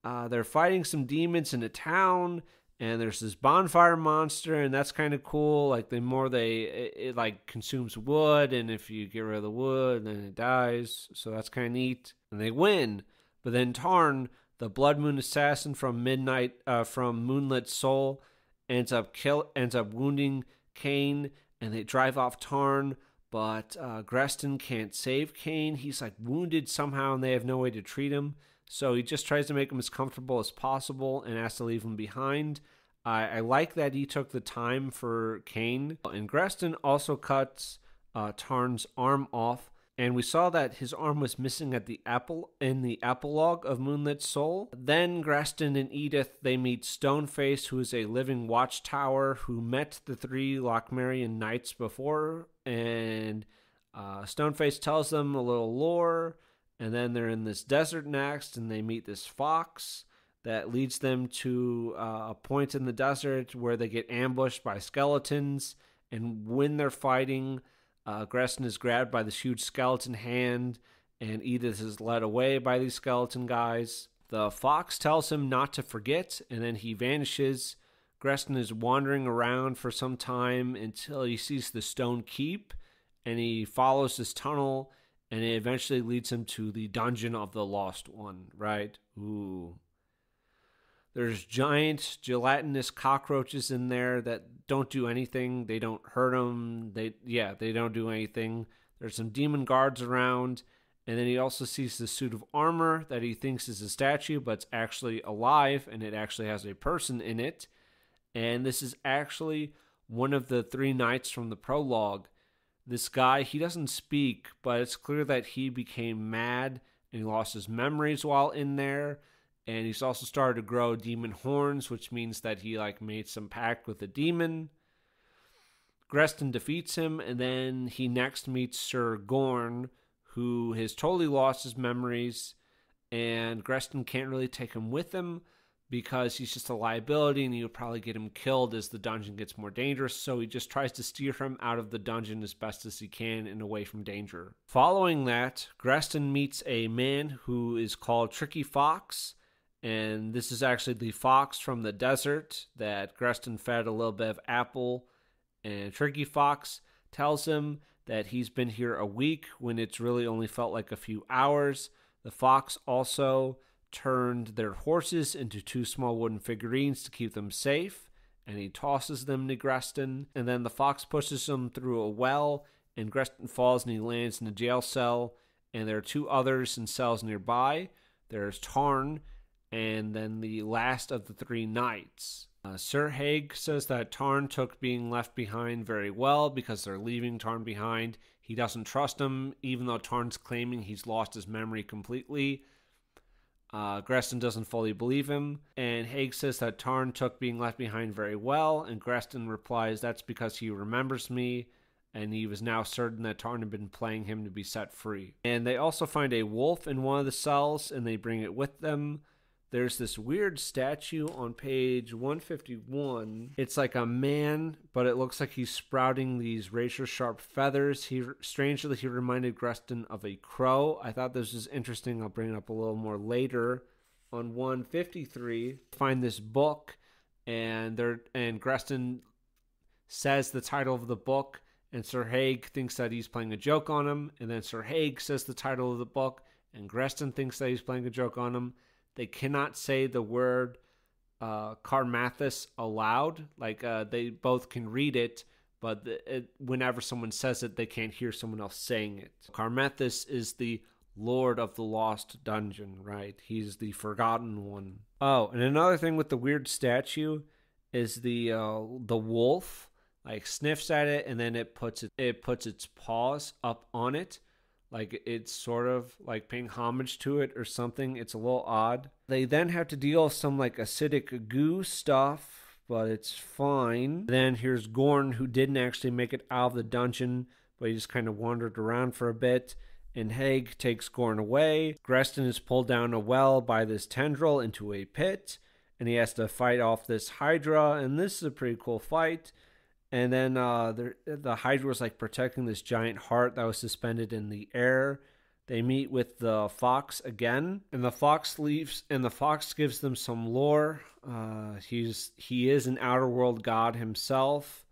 they're fighting some demons in a town, and there's this bonfire monster, and that's kind of cool. Like, the more it like consumes wood, and if you get rid of the wood, then it dies. So that's kind of neat. And they win. But then Tarn, the Blood Moon assassin from Moonlit Soul, ends up wounding Kane, and they drive off Tarn. But Greston can't save Kane. He's like wounded somehow, and they have no way to treat him. So he just tries to make him as comfortable as possible and has to leave him behind. I like that he took the time for Kane. And Greston also cuts Tarn's arm off. And we saw that his arm was missing in the epilogue of Moonlit Soul. Then Greston and Edith, they meet Stoneface, who is a living watchtower who met the 3 Lochmerian knights before. And Stoneface tells them a little lore. And then they're in this desert next, and they meet this fox that leads them to a point in the desert where they get ambushed by skeletons. And when they're fighting, Greston is grabbed by this huge skeleton hand, and Edith is led away by these skeleton guys. The fox tells him not to forget, and then he vanishes. Greston is wandering around for some time until he sees the stone keep, and he follows this tunnel, and it eventually leads him to the dungeon of the Lost One, right? Ooh. There's giant gelatinous cockroaches in there that don't do anything. They don't hurt him. They don't do anything. There's some demon guards around. And then he also sees the suit of armor that he thinks is a statue, but it's actually alive, and it actually has a person in it. And this is actually one of the 3 knights from the prologue. This guy, he doesn't speak, but it's clear that he became mad and he lost his memories while in there. And he's also started to grow demon horns, which means that he made some pact with a demon. Greston defeats him, and then he next meets Sir Gorn, who has totally lost his memories. And Greston can't really take him with him because he's just a liability, and he would probably get him killed as the dungeon gets more dangerous. So he just tries to steer him out of the dungeon as best as he can and away from danger. Following that, Greston meets a man who is called Tricky Fox. And this is actually the fox from the desert that Greston fed a little bit of apple. And Tricky Fox tells him that he's been here a week when it's really only felt like a few hours. The fox also turned their horses into 2 small wooden figurines to keep them safe. And he tosses them to Greston. And then the fox pushes him through a well. And Greston falls and he lands in a jail cell. And there are 2 others in cells nearby. There's Tarn, and then the last of the 3 knights. Sir Haig says that Tarn took being left behind very well because they're leaving Tarn behind. He doesn't trust him, even though Tarn's claiming he's lost his memory completely. Greston doesn't fully believe him. And Haig says that Tarn took being left behind very well, and Greston replies that's because he remembers me, and he was now certain that Tarn had been playing him to be set free. And they also find a wolf in one of the cells, and they bring it with them. There's this weird statue on page 151. It's like a man, but it looks like he's sprouting these razor-sharp feathers. Strangely, he reminded Greston of a crow. I thought this was interesting. I'll bring it up a little more later. On 153, find this book, and Greston says the title of the book, and Sir Haig thinks that he's playing a joke on him, and then Sir Haig says the title of the book, and Greston thinks that he's playing a joke on him. They cannot say the word Carmathis aloud. They both can read it, but whenever someone says it, they can't hear someone else saying it. Carmathis is the Lord of the Lost Dungeon, right? He's the Forgotten One. Oh, and another thing with the weird statue is the wolf sniffs at it, and then it puts its paws up on it. It's sort of paying homage to it or something. It's a little odd. They then have to deal with some acidic goo stuff, but it's fine. Then here's Gorn, who didn't actually make it out of the dungeon, but he just kind of wandered around for a bit. and Haig takes Gorn away. Greston is pulled down a well by this tendril into a pit, and he has to fight off this Hydra, and this is a pretty cool fight. And then the Hydra was like protecting this giant heart that was suspended in the air. They meet with the Fox again, and the Fox leaves, and the Fox gives them some lore. He is an outer world god himself.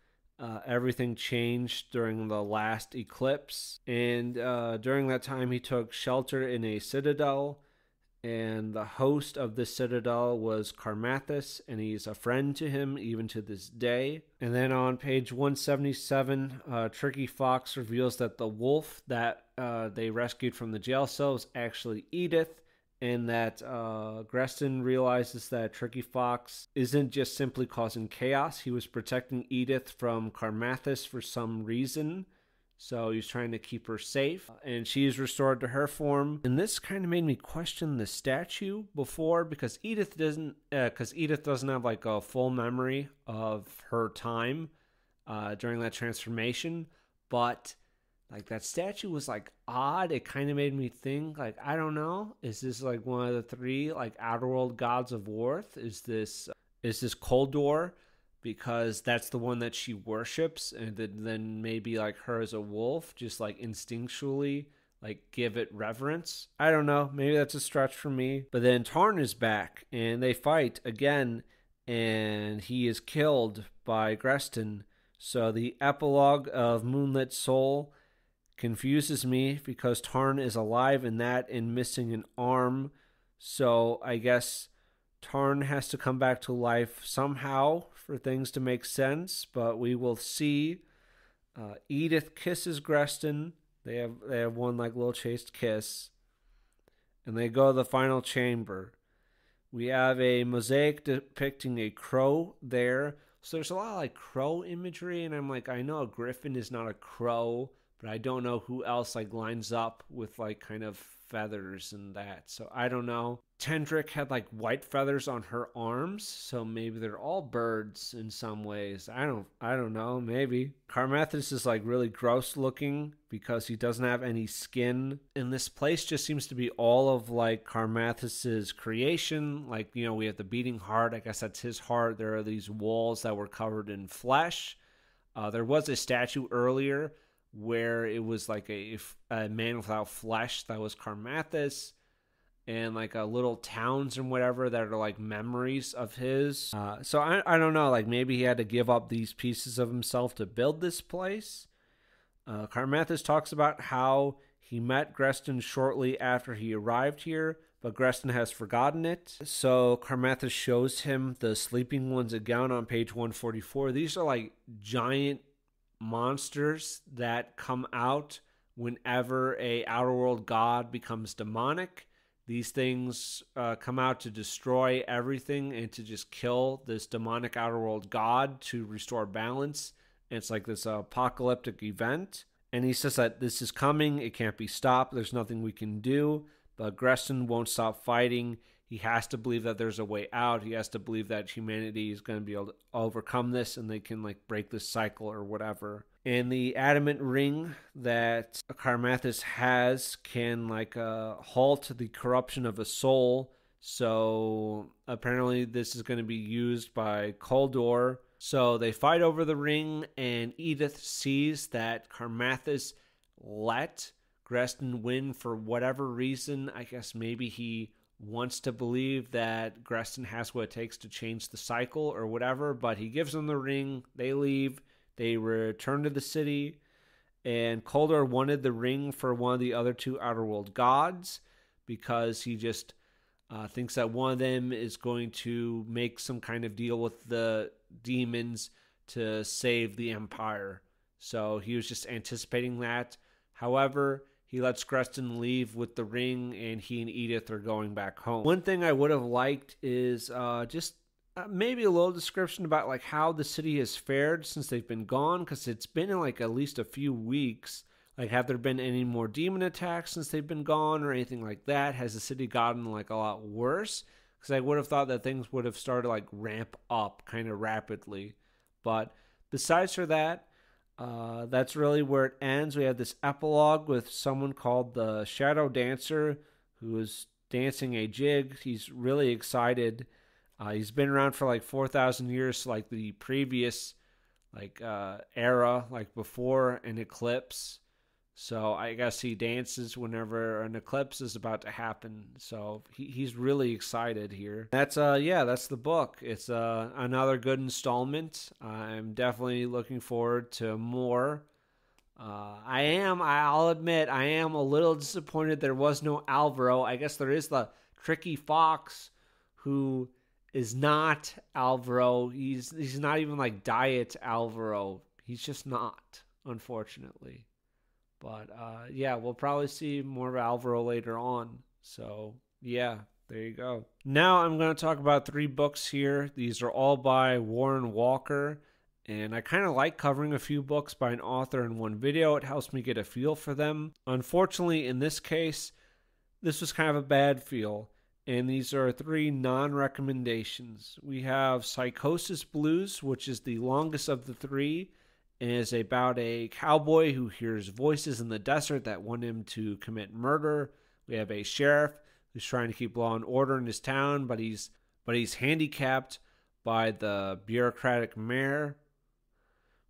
Everything changed during the last eclipse, and during that time he took shelter in a citadel, and the host of the citadel was Carmathus, and he's a friend to him even to this day. And then on page 177, Tricky Fox reveals that the wolf that they rescued from the jail cell is actually Edith, and that Greston realizes that Tricky Fox isn't just simply causing chaos. He was protecting Edith from Carmathus for some reason. So he's trying to keep her safe, and she's restored to her form. And this kind of made me question the statue before, because Edith doesn't have like a full memory of her time during that transformation. But like that statue was like odd. It kind of made me think, like, I don't know, is this like one of the three like outer world gods of Worth? Is this Koldor? Because that's the one that she worships, and then maybe like her as a wolf, just like instinctually like give it reverence. I don't know, maybe that's a stretch for me. But then Tarn is back, and they fight again, and he is killed by Greston. So the epilogue of Moonlit Soul confuses me, because Tarn is alive in that and missing an arm. So I guess Tarn has to come back to life somehow for things to make sense, but we will see. Edith kisses Greston. They have one like little chaste kiss, and they go to the final chamber. We have a mosaic depicting a crow there, so there's a lot of like crow imagery, and I'm like, I know a griffin is not a crow, but I don't know who else like lines up with like kind of feathers and that. So I don't know. Tendrick had like white feathers on her arms, so maybe they're all birds in some ways. I don't know, maybe. Carmathus is like really gross looking because he doesn't have any skin. And this place just seems to be all of like Carmathus's creation. Like, you know, we have the beating heart. I guess that's his heart. There are these walls that were covered in flesh. There was a statue earlier where it was like a man without flesh that was Carmathus, and like a little towns and whatever that are like memories of his. So I don't know, like maybe he had to give up these pieces of himself to build this place. Carmathus talks about how he met Greston shortly after he arrived here, but Greston has forgotten it. So Carmathus shows him the sleeping ones again on page 144. These are like giant monsters that come out whenever a outer world god becomes demonic. These things come out to destroy everything and to just kill this demonic outer world god to restore balance. And it's like this apocalyptic event. And he says that this is coming. It can't be stopped. There's nothing we can do. But Greston won't stop fighting. He has to believe that there's a way out. He has to believe that humanity is going to be able to overcome this, and they can like break this cycle or whatever. And the adamant ring that Carmathus has can like halt the corruption of a soul. So apparently this is going to be used by Koldor. So they fight over the ring, and Edith sees that Carmathus let Greston win for whatever reason. I guess maybe he wants to believe that Greston has what it takes to change the cycle or whatever, but he gives them the ring. They leave. They return to the city, and Koldor wanted the ring for one of the other two Outerworld gods because he just thinks that one of them is going to make some kind of deal with the demons to save the Empire. So he was just anticipating that. However, he lets Greston leave with the ring, and he and Edith are going back home. One thing I would have liked is just maybe a little description about like how the city has fared since they've been gone, because it's been in like at least a few weeks. Like, have there been any more demon attacks since they've been gone or anything like that? Has the city gotten like a lot worse? Because I would have thought that things would have started like ramp up kind of rapidly. But besides for that, That's really where it ends. We have this epilogue with someone called the Shadow Dancer who is dancing a jig. He's really excited. He's been around for like 4,000 years, like the previous era, like before an eclipse. So I guess he dances whenever an eclipse is about to happen. So he's really excited here. That's the book. It's another good installment. I'm definitely looking forward to more. I'll admit, I am a little disappointed there was no Alvaro. I guess there is the tricky fox who is not Alvaro. He's not even like diet Alvaro. He's just not, unfortunately. But we'll probably see more of Alvaro later on. So yeah, there you go. Now I'm going to talk about 3 books here. These are all by Warren Walker. And I kind of like covering a few books by an author in one video. It helps me get a feel for them. Unfortunately, in this case, this was kind of a bad feel. And these are 3 non-recommendations. We have Psychosis Blues, which is the longest of the 3, and is about a cowboy who hears voices in the desert that want him to commit murder. We have a sheriff who's trying to keep law and order in his town, but he's handicapped by the bureaucratic mayor.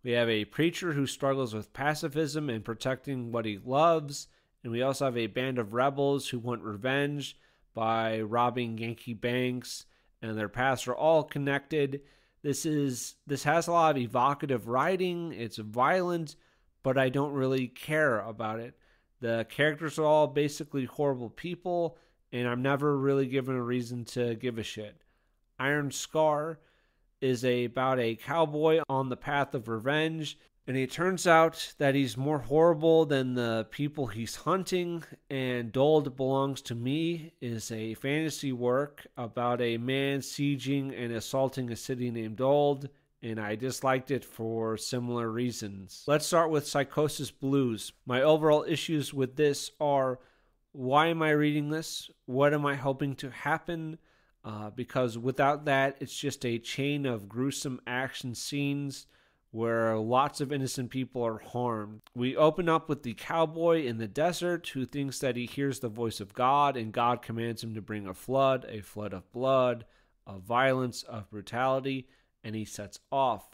We have a preacher who struggles with pacifism and protecting what he loves. And we also have a band of rebels who want revenge by robbing Yankee banks, and their paths are all connected. This has a lot of evocative writing. It's violent, but I don't really care about it. The characters are all basically horrible people, and I'm never really given a reason to give a shit. Iron Scar is about a cowboy on the path of revenge, and it turns out that he's more horrible than the people he's hunting. And Dold Belongs to Me is a fantasy work about a man sieging and assaulting a city named Dold, and I disliked it for similar reasons. Let's start with Psychosis Blues. My overall issues with this are, why am I reading this? What am I hoping to happen? Because without that, it's just a chain of gruesome action scenes where lots of innocent people are harmed. We open up with the cowboy in the desert who thinks that he hears the voice of God, and God commands him to bring a flood of blood, of violence, of brutality, and he sets off.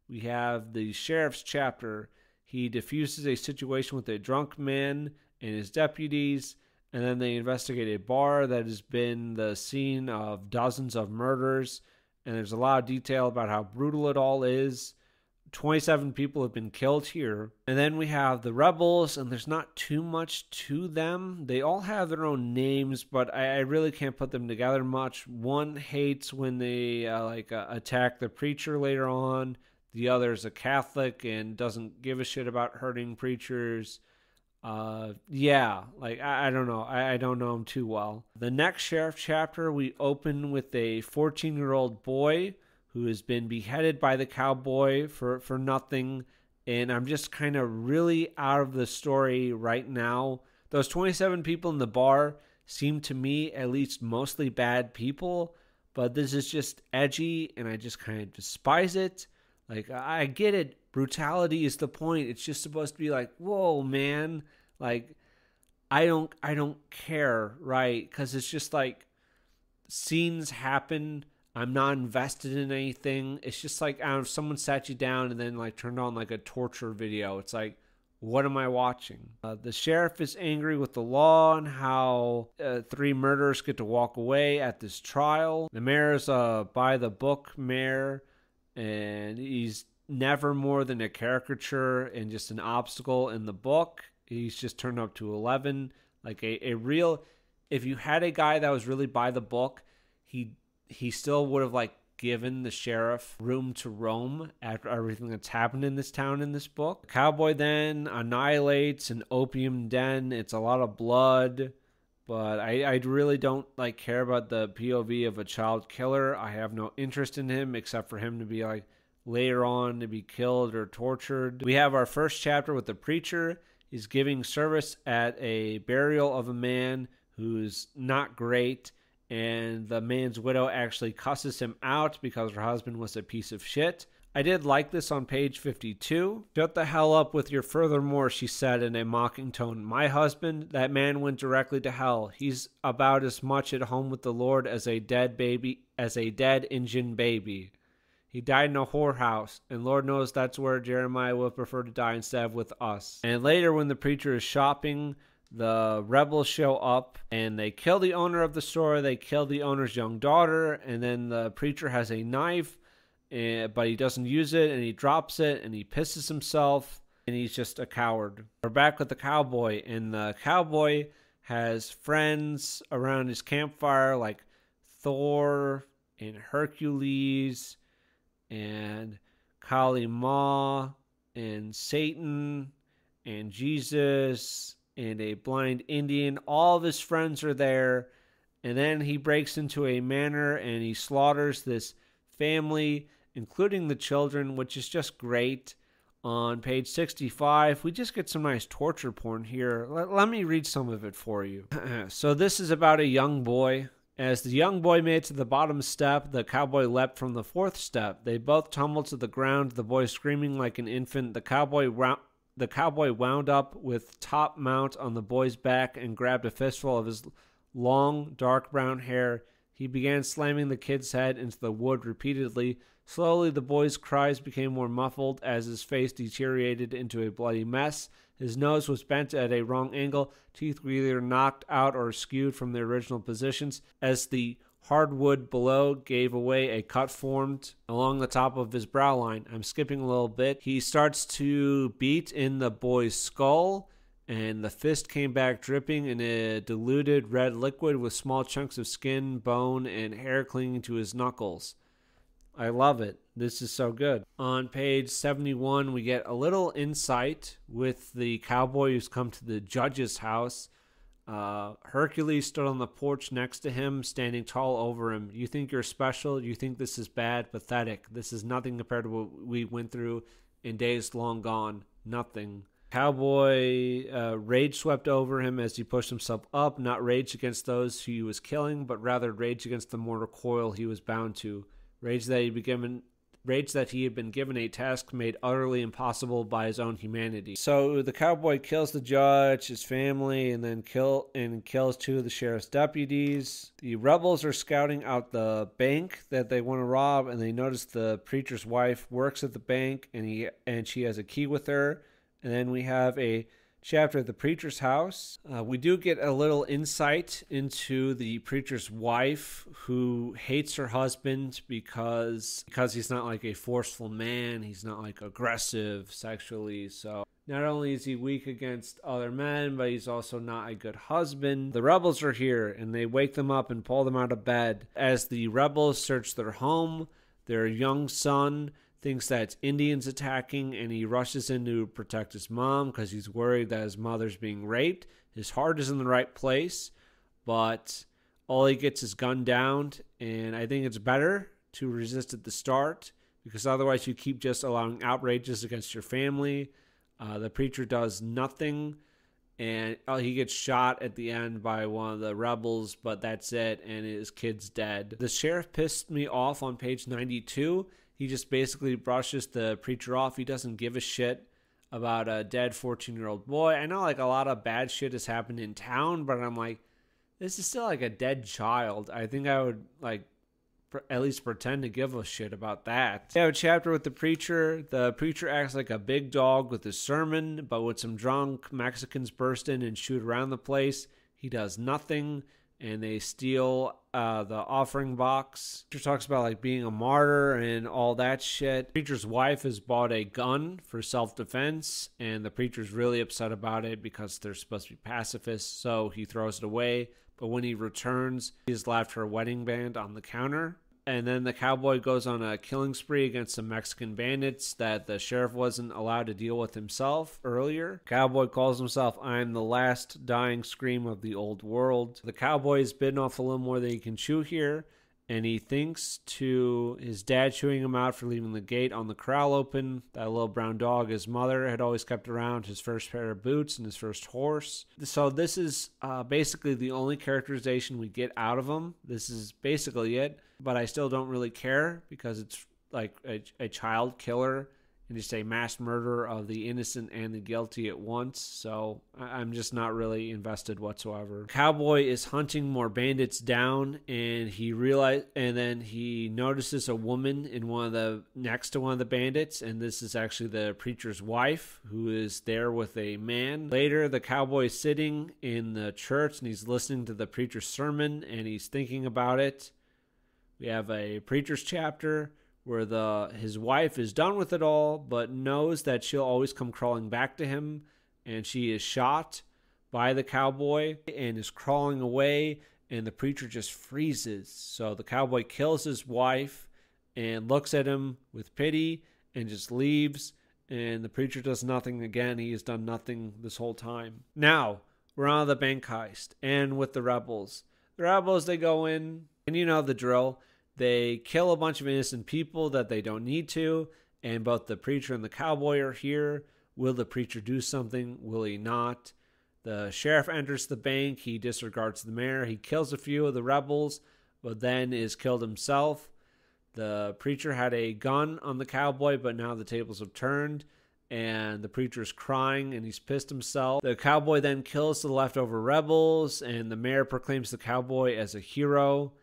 We have the sheriff's chapter. He diffuses a situation with a drunk man and his deputies, and then they investigate a bar that has been the scene of dozens of murders, and there's a lot of detail about how brutal it all is. 27 people have been killed here. And then we have the rebels, and there's not too much to them. They all have their own names, but I really can't put them together much. One hates when they attack the preacher later on. The other is a Catholic and doesn't give a shit about hurting preachers. I don't know. I don't know him too well. The next sheriff chapter, we open with a 14-year-old boy who has been beheaded by the cowboy for nothing. And I'm just kind of really out of the story right now. Those 27 people in the bar seem to me at least mostly bad people, but this is just edgy and I just kind of despise it. Like, I get it. Brutality is the point. It's just supposed to be like, whoa, man. Like, I don't care, right? Because it's just like scenes happen. I'm not invested in anything. It's just like, I don't know, if someone sat you down and then like turned on like a torture video. It's like, what am I watching? The sheriff is angry with the law and how 3 murderers get to walk away at this trial. The mayor is a by-the-book mayor, and he's never more than a caricature and just an obstacle in the book. He's just turned up to 11. Like a real, if you had a guy that was really by the book, he still would have like given the sheriff room to roam after everything that's happened in this town in this book. The cowboy then annihilates an opium den. It's a lot of blood, but I really don't like care about the POV of a child killer. I have no interest in him except for him to be like later on to be killed or tortured. We have our first chapter with the preacher. He's giving service at a burial of a man who's not great. And the man's widow actually cusses him out because her husband was a piece of shit. I did like this on page 52. Shut the hell up with your furthermore, she said in a mocking tone. My husband, that man went directly to hell. He's about as much at home with the Lord as a dead Injun baby. He died in a whorehouse, and Lord knows that's where Jeremiah would prefer to die instead of with us. And later when the preacher is shopping, the rebels show up and they kill the owner of the store. They kill the owner's young daughter, and then the preacher has a knife, but he doesn't use it, and he drops it, and he pisses himself, and he's just a coward. We're back with the cowboy, and the cowboy has friends around his campfire like Thor and Hercules and Kali Ma and Satan and Jesus and a blind Indian. All of his friends are there, and then he breaks into a manor and he slaughters this family, including the children, which is just great. On page 65, we just get some nice torture porn here. Let me read some of it for you. So this is about a young boy. As the young boy made it to the bottom step, the cowboy leapt from the fourth step. They both tumbled to the ground, the boy screaming like an infant. The cowboy wound up with top mount on the boy's back and grabbed a fistful of his long, dark brown hair. He began slamming the kid's head into the wood repeatedly. Slowly, the boy's cries became more muffled as his face deteriorated into a bloody mess. His nose was bent at a wrong angle. Teeth were either knocked out or skewed from their original positions. As the hardwood below gave away, a cut formed along the top of his brow line. I'm skipping a little bit. He starts to beat in the boy's skull, and the fist came back dripping in a diluted red liquid with small chunks of skin, bone, and hair clinging to his knuckles. I love it. This is so good. On page 71, we get a little insight with the cowboy who's come to the judge's house. Hercules stood on the porch next to him, standing tall over him. You think you're special? You think this is bad? Pathetic. This is nothing compared to what we went through in days long gone. Nothing. Cowboy rage swept over him as he pushed himself up, not rage against those who he was killing, but rather rage against the mortal coil he was bound to. Rage that he had been given a task made utterly impossible by his own humanity. So the cowboy kills the judge, his family, and then kills two of the sheriff's deputies. The rebels are scouting out the bank that they want to rob, and they notice the preacher's wife works at the bank, and she has a key with her. And then we have a chapter at the preacher's house. We do get a little insight into the preacher's wife, who hates her husband because he's not like a forceful man. He's not like aggressive sexually. So not only is he weak against other men, but he's also not a good husband. The rebels are here, and they wake them up and pull them out of bed. As the rebels search their home, their young son thinks that it's Indians attacking, and he rushes in to protect his mom because he's worried that his mother's being raped. His heart is in the right place, but all he gets is gunned down, and I think it's better to resist at the start because otherwise you keep just allowing outrages against your family. The preacher does nothing, and he gets shot at the end by one of the rebels, but that's it, and his kid's dead. The sheriff pissed me off on page 92. He just basically brushes the preacher off. He doesn't give a shit about a dead 14-year-old boy. I know like a lot of bad shit has happened in town, but I'm like, this is still like a dead child. I think I would like at least pretend to give a shit about that. We have a chapter with the preacher. The preacher acts like a big dog with his sermon, but when some drunk Mexicans burst in and shoot around the place, he does nothing, and they steal the offering box. Preacher talks about like being a martyr and all that shit. Preacher's wife has bought a gun for self-defense, and the preacher's really upset about it because they're supposed to be pacifists, so he throws it away. But when he returns, he's left her wedding band on the counter. And then the cowboy goes on a killing spree against some Mexican bandits that the sheriff wasn't allowed to deal with himself earlier. Cowboy calls himself, I'm the last dying scream of the old world. The cowboy is bitten off a little more than he can chew here, and he thinks to his dad chewing him out for leaving the gate on the corral open. That little brown dog his mother had always kept around, his first pair of boots and his first horse. So this is basically the only characterization we get out of him. This is basically it, but I still don't really care because it's like a child killer and just a mass murder of the innocent and the guilty at once. So I'm just not really invested whatsoever. Cowboy is hunting more bandits down, and then he notices a woman next to one of the bandits, and this is actually the preacher's wife, who is there with a man. Later, the cowboy is sitting in the church and he's listening to the preacher's sermon and he's thinking about it. We have a preacher's chapter where his wife is done with it all, but knows that she'll always come crawling back to him, and she is shot by the cowboy and is crawling away, and the preacher just freezes. So the cowboy kills his wife and looks at him with pity and just leaves, and the preacher does nothing again. He has done nothing this whole time. Now, we're on the bank heist, and with the rebels. The rebels, they go in, and you know the drill. They kill a bunch of innocent people that they don't need to, and both the preacher and the cowboy are here. Will the preacher do something? Will he not? The sheriff enters the bank. He disregards the mayor. He kills a few of the rebels, but then is killed himself. The preacher had a gun on the cowboy, but now the tables have turned, and the preacher's crying, and he's pissed himself. The cowboy then kills the leftover rebels, and the mayor proclaims the cowboy as a hero.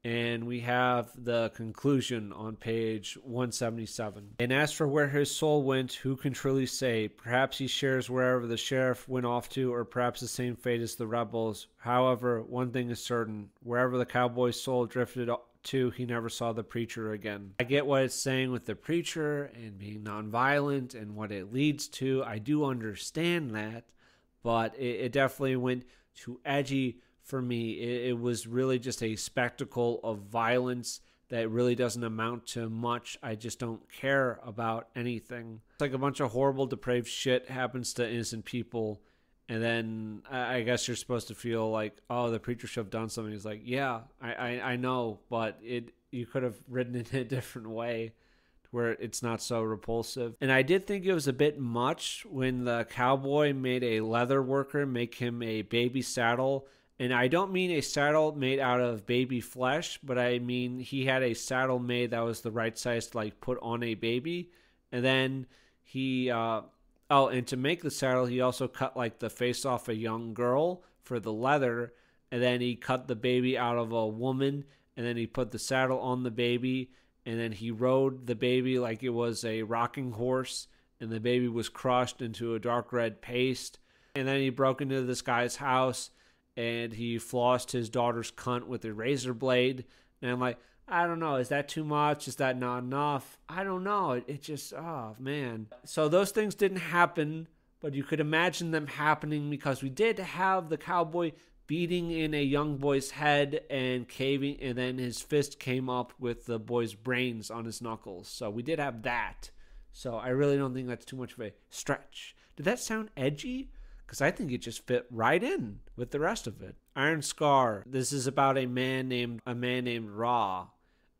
And we have the conclusion on page 177. And as for where his soul went, who can truly say? Perhaps he shares wherever the sheriff went off to, or perhaps the same fate as the rebels. However, one thing is certain. Wherever the cowboy's soul drifted to, he never saw the preacher again. I get what it's saying with the preacher and being nonviolent and what it leads to. I do understand that, but it definitely went too edgy for me. It was really just a spectacle of violence that really doesn't amount to much. I just don't care about anything. It's like a bunch of horrible, depraved shit happens to innocent people, and then I guess you're supposed to feel like, oh, the preacher should have done something. He's like, yeah, I know, but you could have written it in a different way where it's not so repulsive. And I did think it was a bit much when the cowboy made a leather worker make him a baby saddle. And I don't mean a saddle made out of baby flesh, but I mean he had a saddle made that was the right size to like put on a baby. And then and to make the saddle, he also cut like the face off a young girl for the leather. And then he cut the baby out of a woman. And then he put the saddle on the baby. And then he rode the baby like it was a rocking horse. And the baby was crushed into a dark red paste. And then he broke into this guy's house, and he flossed his daughter's cunt with a razor blade. And I'm like, I don't know. Is that too much? Is that not enough? I don't know. It just, oh, man. So those things didn't happen, but you could imagine them happening because we did have the cowboy beating in a young boy's head and caving, and then his fist came up with the boy's brains on his knuckles. So we did have that. So I really don't think that's too much of a stretch. Did that sound edgy? Because I think it just fit right in with the rest of it. Iron Scar. This is about a man named Ra.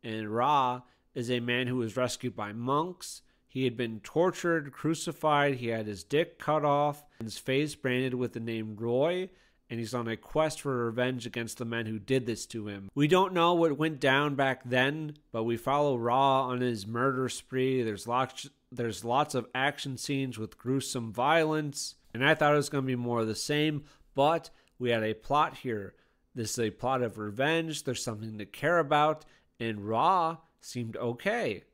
And Ra is a man who was rescued by monks. He had been tortured, crucified. He had his dick cut off, and his face branded with the name Roy. And he's on a quest for revenge against the men who did this to him. We don't know what went down back then, but we follow Ra on his murder spree. There's lots of action scenes with gruesome violence. And I thought it was going to be more of the same, but we had a plot here. This is a plot of revenge. There's something to care about, and Ra seemed okay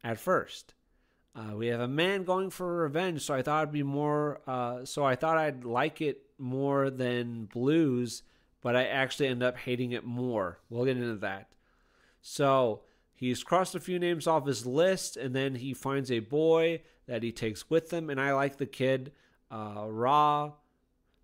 at first. We have a man going for revenge, so I thought it'd be more. So I thought I'd like it more than Blues, but I actually end up hating it more. We'll get into that. So he's crossed a few names off his list, and then he finds a boy that he takes with him, and I like the kid. Ra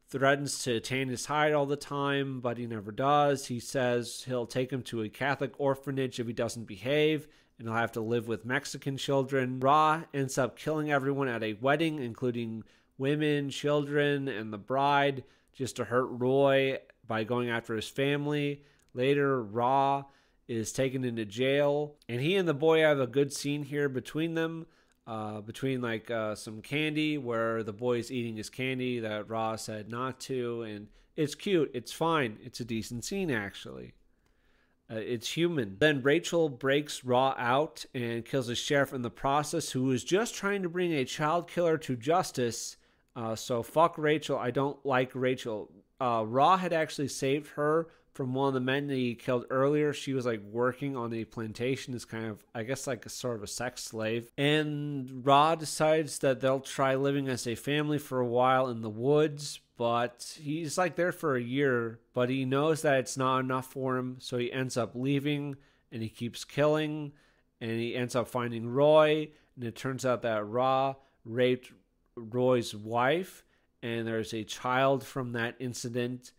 threatens to tan his hide all the time, but he never does. He says he'll take him to a Catholic orphanage if he doesn't behave, and he'll have to live with Mexican children. Ra ends up killing everyone at a wedding, including women, children, and the bride, just to hurt Roy by going after his family. Later, Ra is taken into jail, and he and the boy have a good scene here between them. Between some candy where the boy's eating his candy that Ra said not to, and it's cute, it's fine, it's a decent scene actually. It's human. Then Rachel breaks Raw out and kills a sheriff in the process who is just trying to bring a child killer to justice. So fuck Rachel. I don't like Rachel. Raw had actually saved her from one of the men that he killed earlier. She was like working on a plantation as kind of, I guess, like a sort of a sex slave. And Raw decides that they'll try living as a family for a while in the woods, but he's like there for a year, but he knows that it's not enough for him, so he ends up leaving and he keeps killing, and he ends up finding Roy, and it turns out that Raw raped Roy's wife, and there's a child from that incident,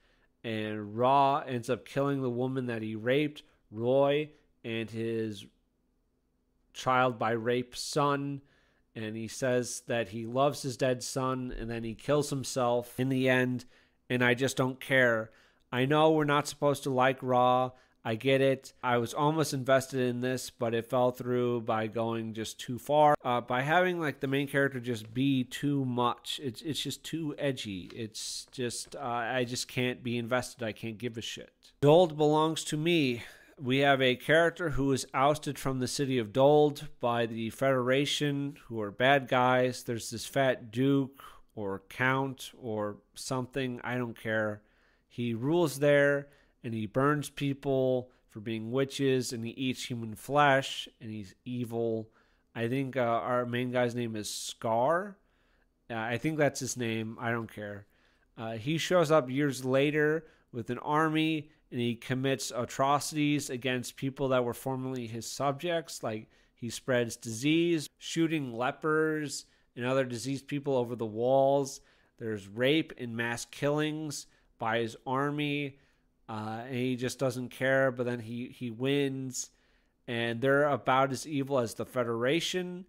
and Raw ends up killing the woman that he raped, Roy, and his child by rape son. And he says that he loves his dead son, and then he kills himself in the end, and I just don't care. I know we're not supposed to like Raw. I get it. I was almost invested in this, but it fell through by going just too far. By having like the main character just be too much. It's just too edgy. It's just, I just can't be invested. I can't give a shit. Dold belongs to me. We have a character who is ousted from the city of Dold by the Federation, who are bad guys. There's this fat duke or count or something. I don't care. He rules there, and he burns people for being witches, and he eats human flesh, and he's evil. I think our main guy's name is Scar. I think that's his name. I don't care. He shows up years later with an army, and he commits atrocities against people that were formerly his subjects. Like, he spreads disease, shooting lepers and other diseased people over the walls. There's rape and mass killings by his army, and he just doesn't care. But then he wins, and they're about as evil as the Federation,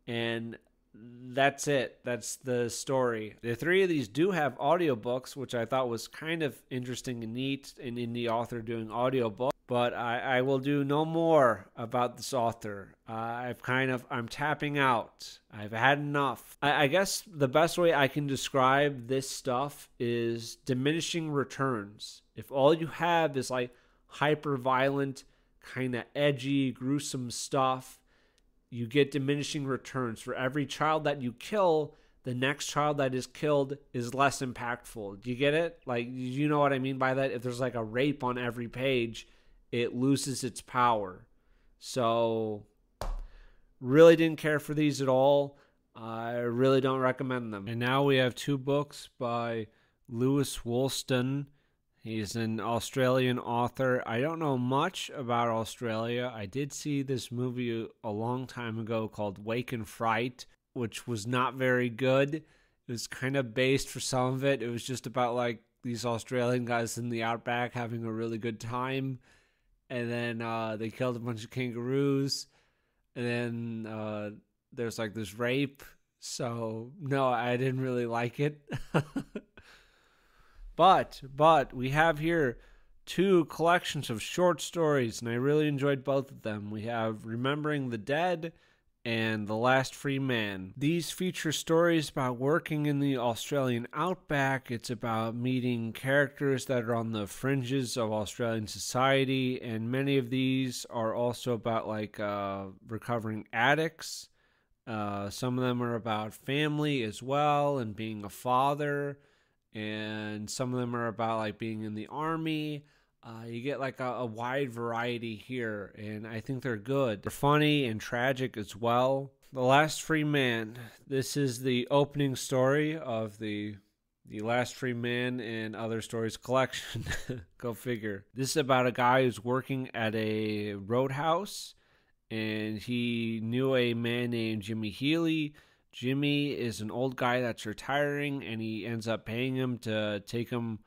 and that's it. That's the story. The three of these do have audiobooks, which I thought was kind of interesting and neat, and in the author doing audiobook. But I will do no more about this author. I'm tapping out. I've had enough. I guess the best way I can describe this stuff is diminishing returns. If all you have is like hyper violent, kind of edgy, gruesome stuff, you get diminishing returns. For every child that you kill, the next child that is killed is less impactful. Do you get it? Like, you know what I mean by that? If there's like a rape on every page, it loses its power. So, really didn't care for these at all. I really don't recommend them. And now we have two books by Lewis Woolston. He's an Australian author. I don't know much about Australia. I did see this movie a long time ago called Wake and Fright, which was not very good. It was kind of based for some of it. It was just about like these Australian guys in the outback having a really good time. And then they killed a bunch of kangaroos. And then there's like this rape. So, no, I didn't really like it. But we have here two collections of short stories, and I really enjoyed both of them. We have Remembering the Dead and The Last Free Man. These feature stories about working in the Australian outback. It's about meeting characters that are on the fringes of Australian society, and many of these are also about like recovering addicts. Some of them are about family as well and being a father. And some of them are about like being in the army. You get like a wide variety here, and I think they're good. They're funny and tragic as well. The Last Free Man. This is the opening story of the Last Free Man and Other Stories collection. Go figure. This is about a guy who's working at a roadhouse, and he knew a man named Jimmy Healy. Jimmy is an old guy that's retiring, and he ends up paying him to take him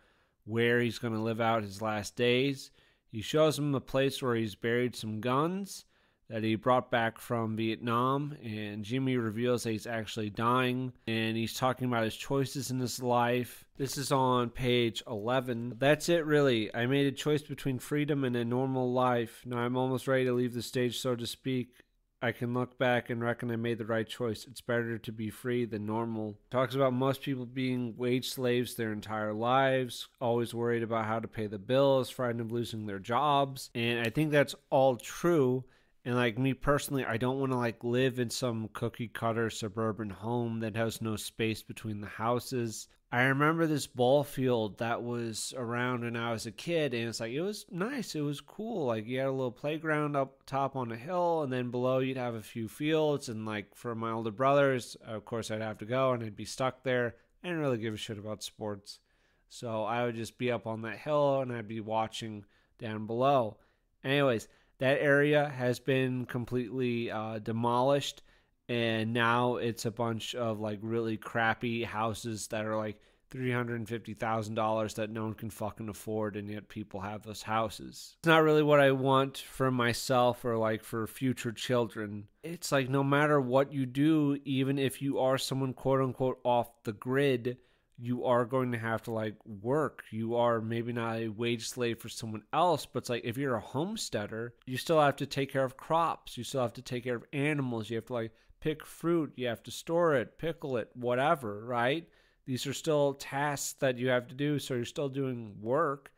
where he's going to live out his last days. He shows him the place where he's buried some guns that he brought back from Vietnam, and Jimmy reveals that he's actually dying, and he's talking about his choices in his life. This is on page 11. That's it, really. I made a choice between freedom and a normal life. Now I'm almost ready to leave the stage, so to speak. I can look back and reckon I made the right choice. It's better to be free than normal. Talks about most people being wage slaves their entire lives, always worried about how to pay the bills, frightened of losing their jobs. And I think that's all true. And like me personally, I don't want to like live in some cookie cutter suburban home that has no space between the houses. I remember this ball field that was around when I was a kid, and it's like, it was nice. It was cool. Like, you had a little playground up top on a hill, and then below you'd have a few fields. And like for my older brothers, of course, I'd have to go and I'd be stuck there. I didn't really give a shit about sports. So I would just be up on that hill and I'd be watching down below. Anyways, that area has been completely demolished. And now it's a bunch of like really crappy houses that are like $350,000 that no one can fucking afford, and yet people have those houses. It's not really what I want for myself or like for future children. It's like no matter what you do, even if you are someone quote unquote off the grid, you are going to have to like work. You are maybe not a wage slave for someone else, but it's like if you're a homesteader, you still have to take care of crops. You still have to take care of animals. You have to like pick fruit, you have to store it, pickle it, whatever, right? These are still tasks that you have to do, so you're still doing work.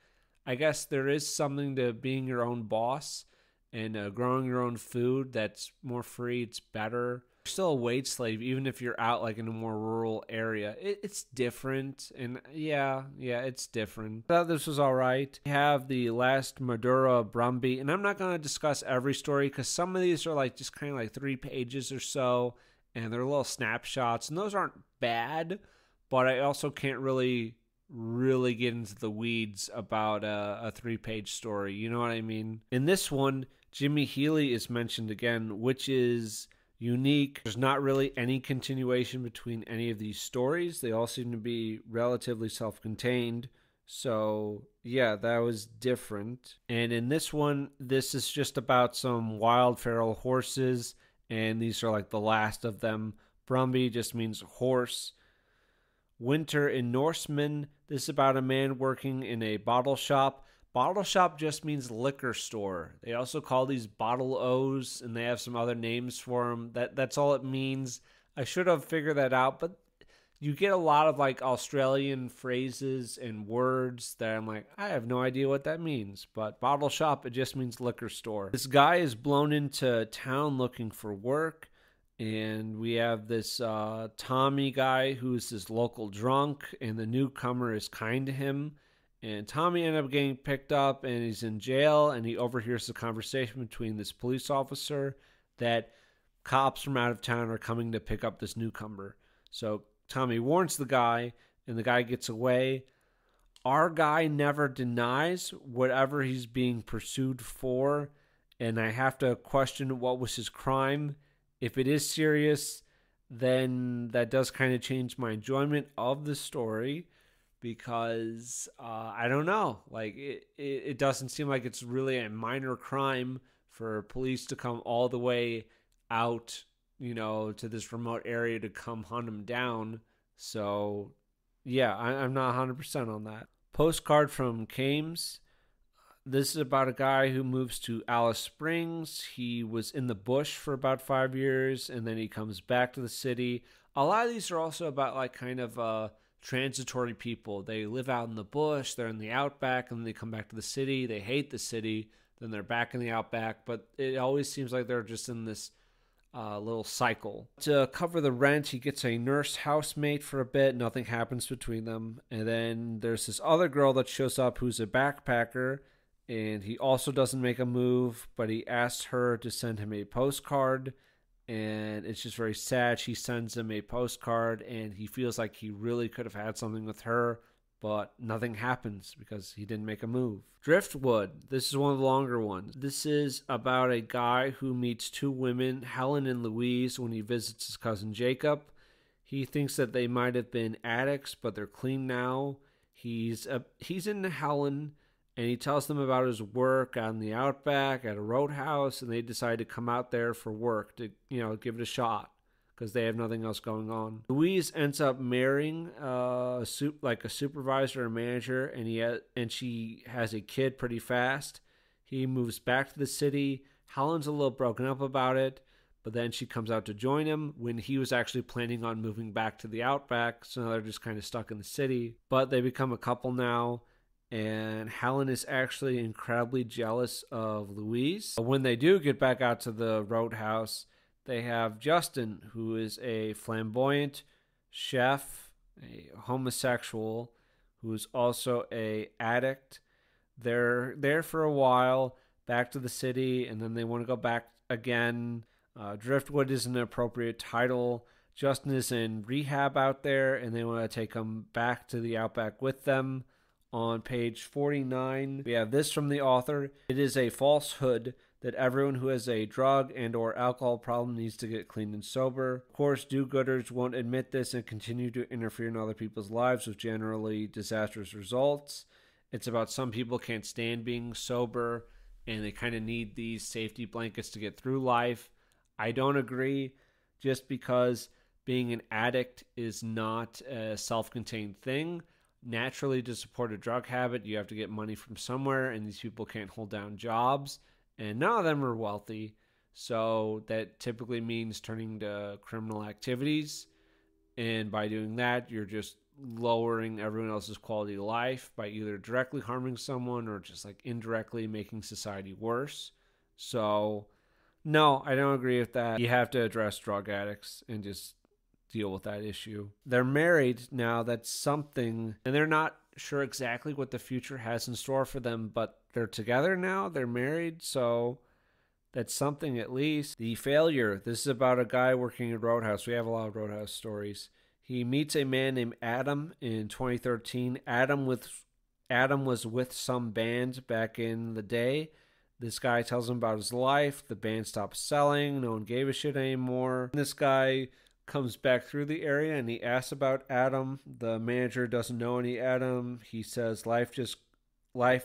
I guess there is something to being your own boss and growing your own food that's more free, it's better. You're still a wage slave, even if you're out like in a more rural area. It's different, and yeah, it's different. I thought this was all right. We have the last Madura Brumby, and I'm not going to discuss every story because some of these are like just kind of like 3 pages or so, and they're little snapshots, and those aren't bad, but I also can't really get into the weeds about a 3-page story. You know what I mean? In this one, Jimmy Healy is mentioned again, which is unique. There's not really any continuation between any of these stories. They all seem to be relatively self-contained. So yeah, that was different. And in this one, this is just about some wild feral horses, and these are like the last of them. Brumby just means horse. Winter in Norseman, this is about a man working in a bottle shop. Bottle shop just means liquor store. They also call these bottle O's, and they have some other names for them. That's all it means. I should have figured that out, but you get a lot of like Australian phrases and words that I'm like, I have no idea what that means. But bottle shop, it just means liquor store. This guy is blown into town looking for work, and we have this Tommy guy who's this local drunk, and the newcomer is kind to him. And Tommy ended up getting picked up, and he's in jail, and he overhears the conversation between this police officer that cops from out of town are coming to pick up this newcomer. So Tommy warns the guy, and the guy gets away. Our guy never denies whatever he's being pursued for, and I have to question what was his crime. If it is serious, then that does kind of change my enjoyment of the story. Because I don't know, like it doesn't seem like it's really a minor crime for police to come all the way out, to this remote area to come hunt him down. So yeah, I'm not 100% on that. Postcard from Kames. This is about a guy who moves to Alice Springs. He was in the bush for about 5 years, and then he comes back to the city. A lot of these are also about like kind of transitory people. They live out in the bush, they're in the outback, and then they come back to the city. They hate the city, then they're back in the outback, but it always seems like they're just in this little cycle. To cover the rent, he gets a nurse housemate for a bit. Nothing happens between them. And then there's this other girl that shows up who's a backpacker, and he also doesn't make a move, but he asks her to send him a postcard. And it's just very sad. She sends him a postcard, and he feels like he really could have had something with her, but nothing happens because he didn't make a move. Driftwood. This is one of the longer ones. This is about a guy who meets 2 women, Helen and Louise, when he visits his cousin Jacob. He thinks that they might have been addicts, but they're clean now. He's into Helen, and he tells them about his work out in the outback at a roadhouse, and they decide to come out there for work to, give it a shot because they have nothing else going on. Louise ends up marrying a supervisor or manager, and she has a kid pretty fast. He moves back to the city. Helen's a little broken up about it, but then she comes out to join him when he was actually planning on moving back to the outback. So now they're just kind of stuck in the city, but they become a couple now. And Helen is actually incredibly jealous of Louise. When they do get back out to the roadhouse, they have Justin, who is a flamboyant chef, a homosexual, who is also an addict. They're there for a while, back to the city, and then they want to go back again. Driftwood is an appropriate title. Justin is in rehab out there, and they want to take him back to the outback with them. On page 49, we have this from the author. It is a falsehood that everyone who has a drug and or alcohol problem needs to get clean and sober. Of course, do-gooders won't admit this and continue to interfere in other people's lives with generally disastrous results. It's about some people can't stand being sober, and they kind of need these safety blankets to get through life. I don't agree, just because being an addict is not a self-contained thing. Naturally, to support a drug habit, you have to get money from somewhere, and these people can't hold down jobs, and none of them are wealthy, so that typically means turning to criminal activities, and by doing that, you're just lowering everyone else's quality of life by either directly harming someone or just like indirectly making society worse. So, no, I don't agree with that. You have to address drug addicts and just deal with that issue. They're married now. That's something, and they're not sure exactly what the future has in store for them, but they're together now. They're married, so that's something at least. The failure. This is about a guy working at Roadhouse. We have a lot of Roadhouse stories. He meets a man named Adam in 2013. Adam was with some band back in the day. This guy tells him about his life. The band stopped selling. No one gave a shit anymore. This guy comes back through the area and he asks about Adam. The manager doesn't know any Adam. He says life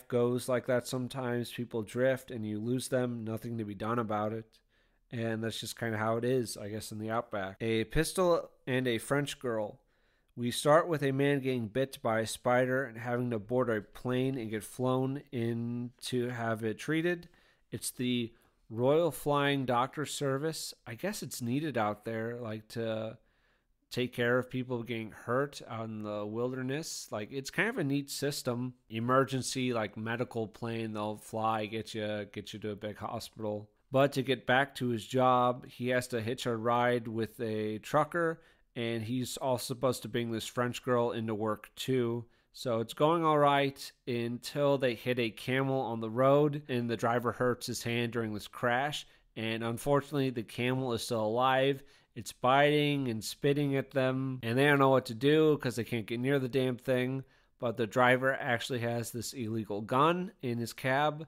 goes like that sometimes. People drift and you lose them. Nothing to be done about it. And that's just kind of how it is, I guess, in the outback. A pistol and a French girl. We start with a man getting bit by a spider and having to board a plane and get flown in to have it treated. It's the Royal Flying Doctor Service. I guess it's needed out there, like to take care of people getting hurt out in the wilderness. Like, it's kind of a neat system. Emergency, like medical plane, they'll fly, get you to a big hospital. But to get back to his job, he has to hitch a ride with a trucker, and he's also supposed to bring this French girl into work too. So it's going all right until they hit a camel on the road, and the driver hurts his hand during this crash. And unfortunately, the camel is still alive. It's biting and spitting at them, and they don't know what to do because they can't get near the damn thing. But the driver actually has this illegal gun in his cab.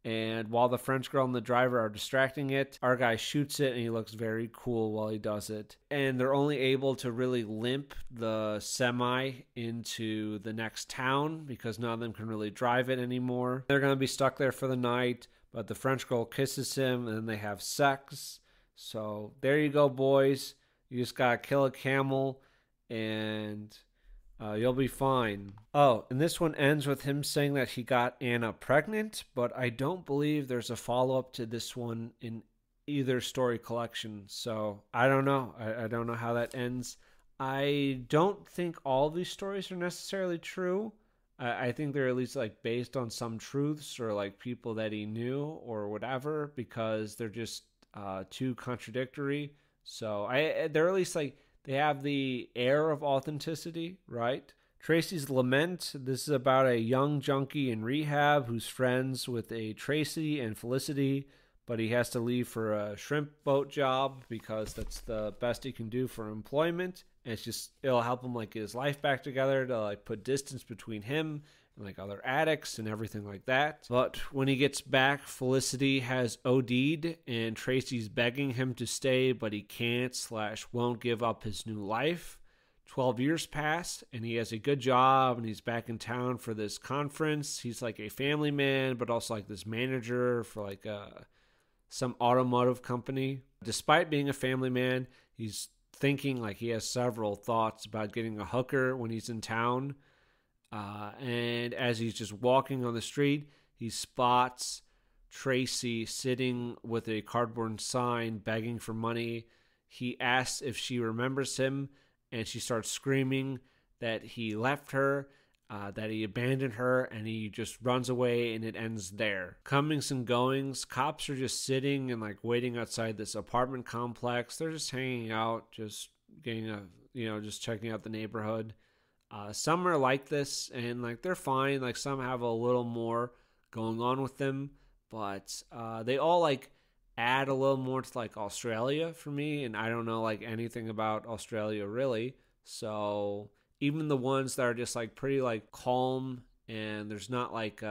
And while the French girl and the driver are distracting it, our guy shoots it, and he looks very cool while he does it. And they're only able to really limp the semi into the next town because none of them can really drive it anymore. They're going to be stuck there for the night, but the French girl kisses him, and then they have sex. So there you go, boys. You just got to kill a camel, and you'll be fine. Oh, and this one ends with him saying that he got Anna pregnant, but I don't believe there's a follow-up to this one in either story collection. So I don't know. I don't know how that ends. I don't think all these stories are necessarily true. I think they're at least like based on some truths or like people that he knew or whatever, because they're just too contradictory. So they're at least like, they have the air of authenticity, right? Tracy's Lament. This is about a young junkie in rehab who's friends with a Tracy and Felicity, but he has to leave for a shrimp boat job because that's the best he can do for employment. And it'll help him like get his life back together, to like put distance between him and like other addicts and everything like that. But when he gets back, Felicity has OD'd and Tracy's begging him to stay, but he can't / won't give up his new life. 12 years pass and he has a good job and he's back in town for this conference. He's like a family man, but also like this manager for like some automotive company. Despite being a family man, he's thinking, like, he has several thoughts about getting a hooker when he's in town. And as he's just walking on the street, he spots Tracy sitting with a cardboard sign begging for money. He asks if she remembers him, and she starts screaming that he left her, that he abandoned her, and he just runs away, and it ends there. Comings and goings, cops are just sitting and like waiting outside this apartment complex. They're just hanging out, just getting just checking out the neighborhood. Some are like this, and like they're fine. Like some have a little more going on with them, but they all like add a little more to like Australia for me, and I don't know like anything about Australia really. So even the ones that are just like pretty like calm and there's not like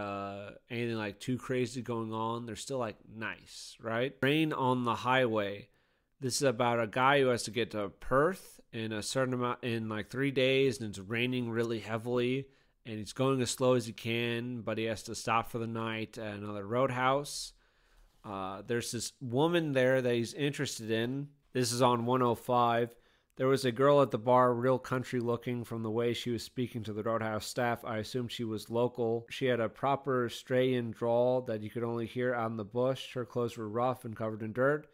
anything like too crazy going on, they're still like nice, right? Rain on the Highway. This is about a guy who has to get to Perth in a certain amount in like 3 days, and it's raining really heavily, and he's going as slow as he can, but he has to stop for the night at another roadhouse. There's this woman there that he's interested in. This is on 105. There was a girl at the bar, real country looking from the way she was speaking to the roadhouse staff. I assumed she was local. She had a proper Australian drawl that you could only hear out in the bush. Her clothes were rough and covered in dirt.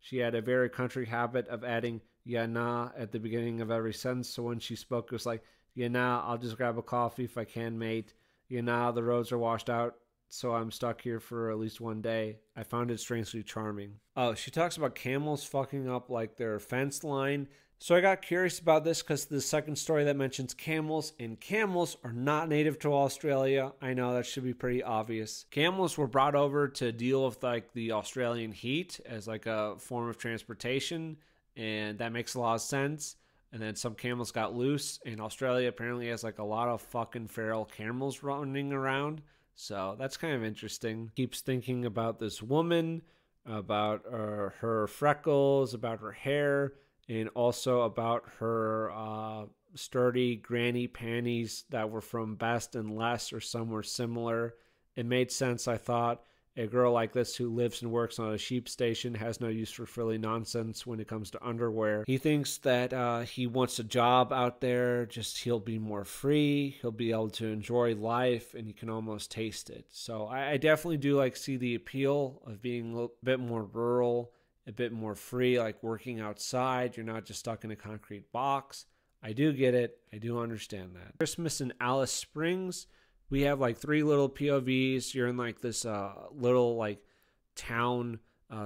She had a very country habit of adding "yeah, nah" at the beginning of every sentence. So when she spoke, it was like, "Yeah, nah, I'll just grab a coffee if I can, mate. Yeah, nah, the roads are washed out, so I'm stuck here for at least 1 day." I found it strangely charming. Oh, she talks about camels fucking up like their fence line. So I got curious about this because the second story that mentions camels, and camels are not native to Australia. I know that should be pretty obvious. Camels were brought over to deal with like the Australian heat as like a form of transportation, and that makes a lot of sense. And then some camels got loose, and Australia apparently has like a lot of fucking feral camels running around. So that's kind of interesting. Keeps thinking about this woman, about her freckles, about her hair, and also about her sturdy granny panties that were from Best and Less or somewhere similar. It made sense, I thought. A girl like this who lives and works on a sheep station has no use for frilly nonsense when it comes to underwear. He thinks that he wants a job out there, just he'll be more free, he'll be able to enjoy life, and he can almost taste it. So I definitely do like see the appeal of being a bit more rural, a bit more free, like working outside. You're not just stuck in a concrete box. I do get it. I do understand that. Christmas in Alice Springs. We have like 3 little POVs. You're in like this little like town.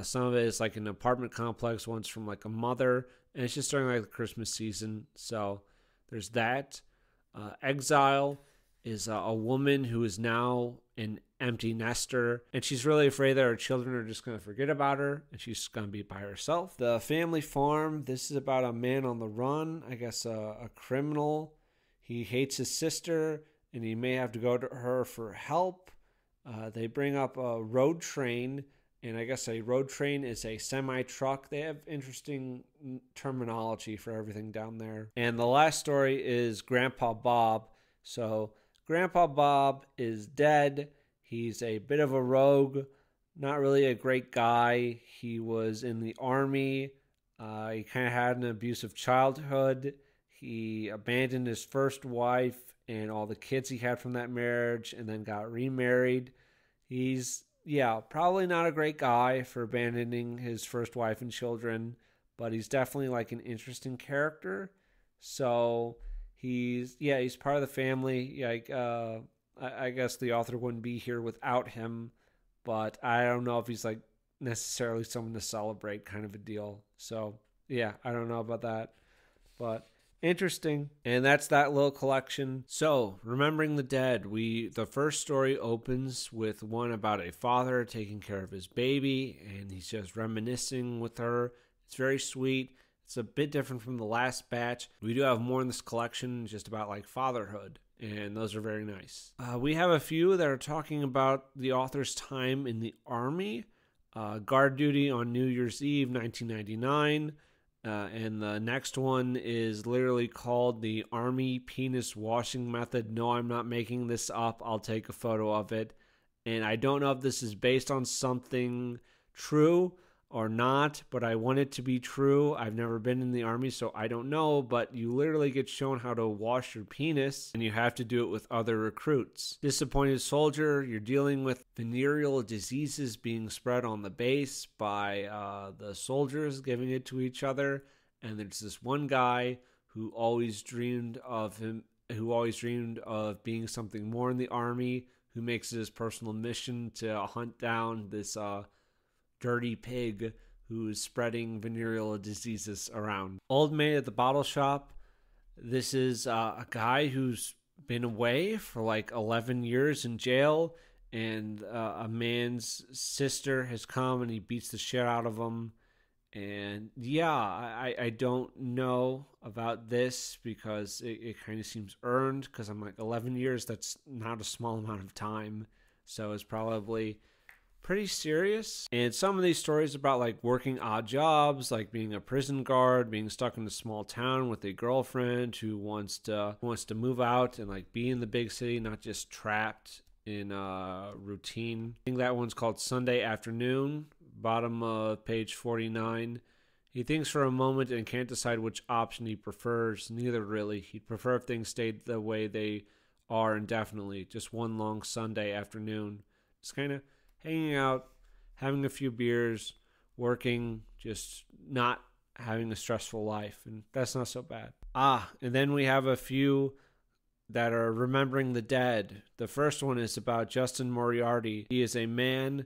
Some of it is like an apartment complex. One's from like a mother. And it's just during like the Christmas season. So there's that. Exile is a woman who is now an empty nester. And she's really afraid that her children are just going to forget about her. And she's going to be by herself. The Family Farm. This is about a man on the run. I guess a criminal. He hates his sister, and he may have to go to her for help. They bring up a road train, and I guess a road train is a semi-truck. They have interesting terminology for everything down there. And the last story is Grandpa Bob. So Grandpa Bob is dead. He's a bit of a rogue, not really a great guy. He was in the army. He kind of had an abusive childhood. He abandoned his first wife and all the kids he had from that marriage, and then got remarried. He's, probably not a great guy for abandoning his first wife and children, but he's definitely like an interesting character. So he's part of the family. Like, I guess the author wouldn't be here without him, but I don't know if he's like necessarily someone to celebrate kind of a deal. So I don't know about that, but interesting. And that's that little collection. So, Remembering the Dead. The first story opens with one about a father taking care of his baby, and he's just reminiscing with her. It's very sweet. It's a bit different from the last batch. We do have more in this collection just about like fatherhood, and those are very nice. We have a few that are talking about the author's time in the army. Guard duty on New Year's Eve, 1999. And the next one is literally called the Army Penis Washing Method. No, I'm not making this up. I'll take a photo of it. And I don't know if this is based on something true or not, but I want it to be true. I've never been in the army, so I don't know, but you literally get shown how to wash your penis, and you have to do it with other recruits. Disappointed soldier, you're dealing with venereal diseases being spread on the base by the soldiers giving it to each other, and there's this one guy who always dreamed of being something more in the army, who makes it his personal mission to hunt down this dirty pig who's spreading venereal diseases around. Old maid at the bottle shop. This is a guy who's been away for like 11 years in jail, and a man's sister has come and he beats the shit out of him. And yeah, I don't know about this because it kind of seems earned, because I'm like, 11 years, that's not a small amount of time. So it's probably pretty serious. And some of these stories about like working odd jobs, like being a prison guard, being stuck in a small town with a girlfriend who wants to move out and like be in the big city, not just trapped in a routine. I think that one's called Sunday Afternoon, bottom of page 49. He thinks for a moment and can't decide which option he prefers. Neither really. He'd prefer if things stayed the way they are indefinitely. Just one long Sunday afternoon. Just kind of hanging out, having a few beers, working, just not having a stressful life. And that's not so bad. And then we have a few that are remembering the dead. The first one is about Justin Moriarty. He is a man,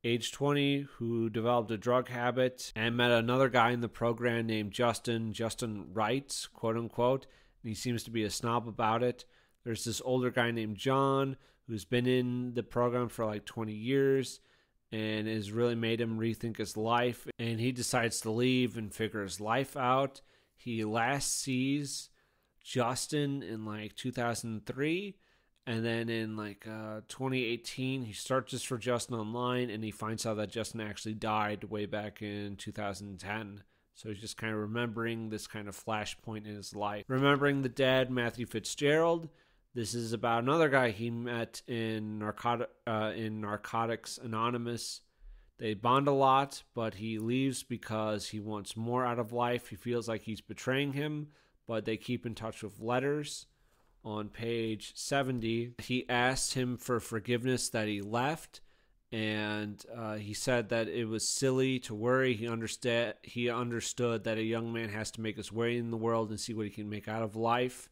age 20, who developed a drug habit and met another guy in the program named Justin Wright, quote unquote. And he seems to be a snob about it. There's this older guy named John who's been in the program for like 20 years and has really made him rethink his life. And he decides to leave and figure his life out. He last sees Justin in like 2003, and then in like 2018 he searches for Justin online and he finds out that Justin actually died way back in 2010. So he's just kind of remembering this kind of flashpoint in his life. Remembering the dead, Matthew Fitzgerald. This is about another guy he met in Narcotics Anonymous. They bond a lot, but he leaves because he wants more out of life. He feels like he's betraying him, but they keep in touch with letters. On page 70, he asked him for forgiveness that he left, and he said that it was silly to worry. He understood that a young man has to make his way in the world and see what he can make out of life.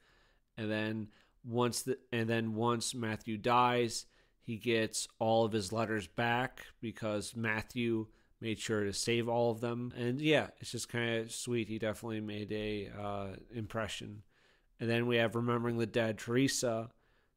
And then once Matthew dies, he gets all of his letters back because Matthew made sure to save all of them. And yeah, it's just kind of sweet. He definitely made a impression. And then we have Remembering the Dead, Teresa.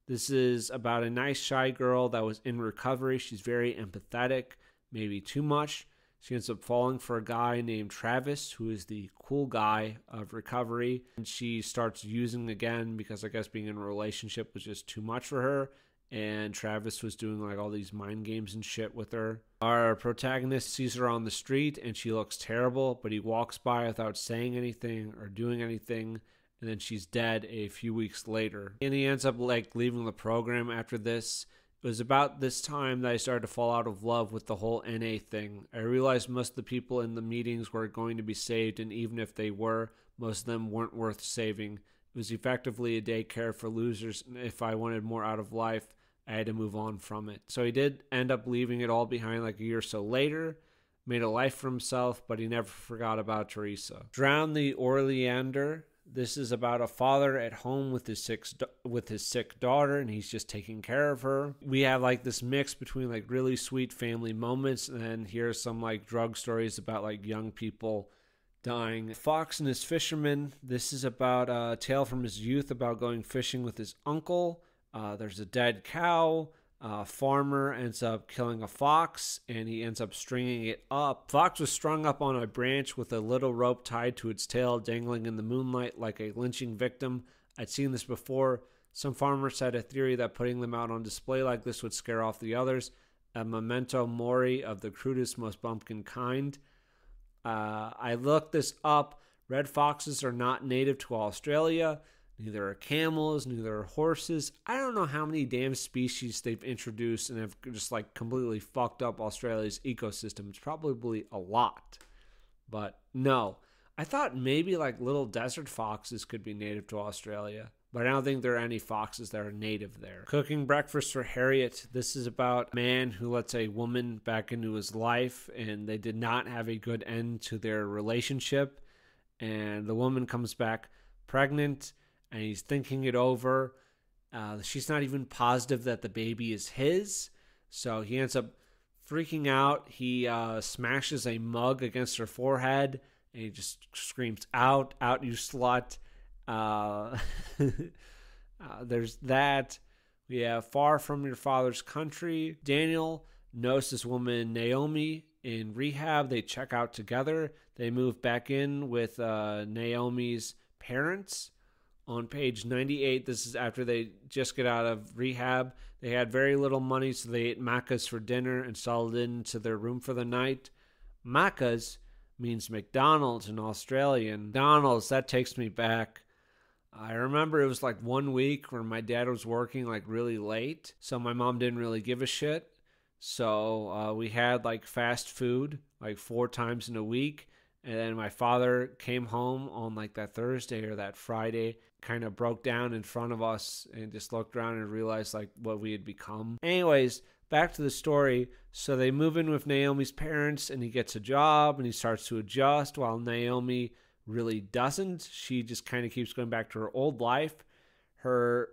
This is about a nice, shy girl that was in recovery. She's very empathetic, maybe too much. She ends up falling for a guy named Travis, who is the cool guy of recovery. And she starts using again because I guess being in a relationship was just too much for her. And Travis was doing like all these mind games and shit with her. Our protagonist sees her on the street and she looks terrible, but he walks by without saying anything or doing anything. And then she's dead a few weeks later. And he ends up like leaving the program after this. It was about this time that I started to fall out of love with the whole NA thing. I realized most of the people in the meetings were going to be saved, and even if they were, most of them weren't worth saving. It was effectively a daycare for losers, and if I wanted more out of life, I had to move on from it. So he did end up leaving it all behind like a year or so later, made a life for himself, but he never forgot about Teresa. Drown the Orleander. This is about a father at home with his sick daughter, and he's just taking care of her. We have like this mix between like really sweet family moments, and then here's some like drug stories about like young people dying. Fox and His Fisherman. This is about a tale from his youth about going fishing with his uncle. There's a dead cow. Farmer ends up killing a fox, and he ends up stringing it up. Fox was strung up on a branch with a little rope tied to its tail, dangling in the moonlight like a lynching victim. I'd seen this before. Some farmers had a theory that putting them out on display like this would scare off the others. A memento mori of the crudest, most bumpkin kind. I looked this up. Red foxes are not native to Australia. Neither are camels, neither are horses. I don't know how many damn species they've introduced and have just like completely fucked up Australia's ecosystem. It's probably a lot. But no, I thought maybe like little desert foxes could be native to Australia. But I don't think there are any foxes that are native there. Cooking breakfast for Harriet. This is about a man who lets a woman back into his life, and they did not have a good end to their relationship. And the woman comes back pregnant, and he's thinking it over. She's not even positive that the baby is his. So he ends up freaking out. He smashes a mug against her forehead, and he just screams, out, you slut. There's that. We have Far From Your Father's Country. Daniel knows this woman Naomi in rehab. They check out together. They move back in with Naomi's parents. On page 98, this is after they just get out of rehab. They had very little money, so they ate macas for dinner and settled into their room for the night. Macas means McDonald's in Australian. McDonald's, that takes me back. I remember it was like 1 week where my dad was working like really late, so my mom didn't really give a shit. So we had like fast food like 4 times in a week, and then my father came home on like that Thursday or that Friday, kind of broke down in front of us and just looked around and realized like what we had become. Anyways, back to the story. So they move in with Naomi's parents, and he gets a job and he starts to adjust while Naomi really doesn't. She just kind of keeps going back to her old life. Her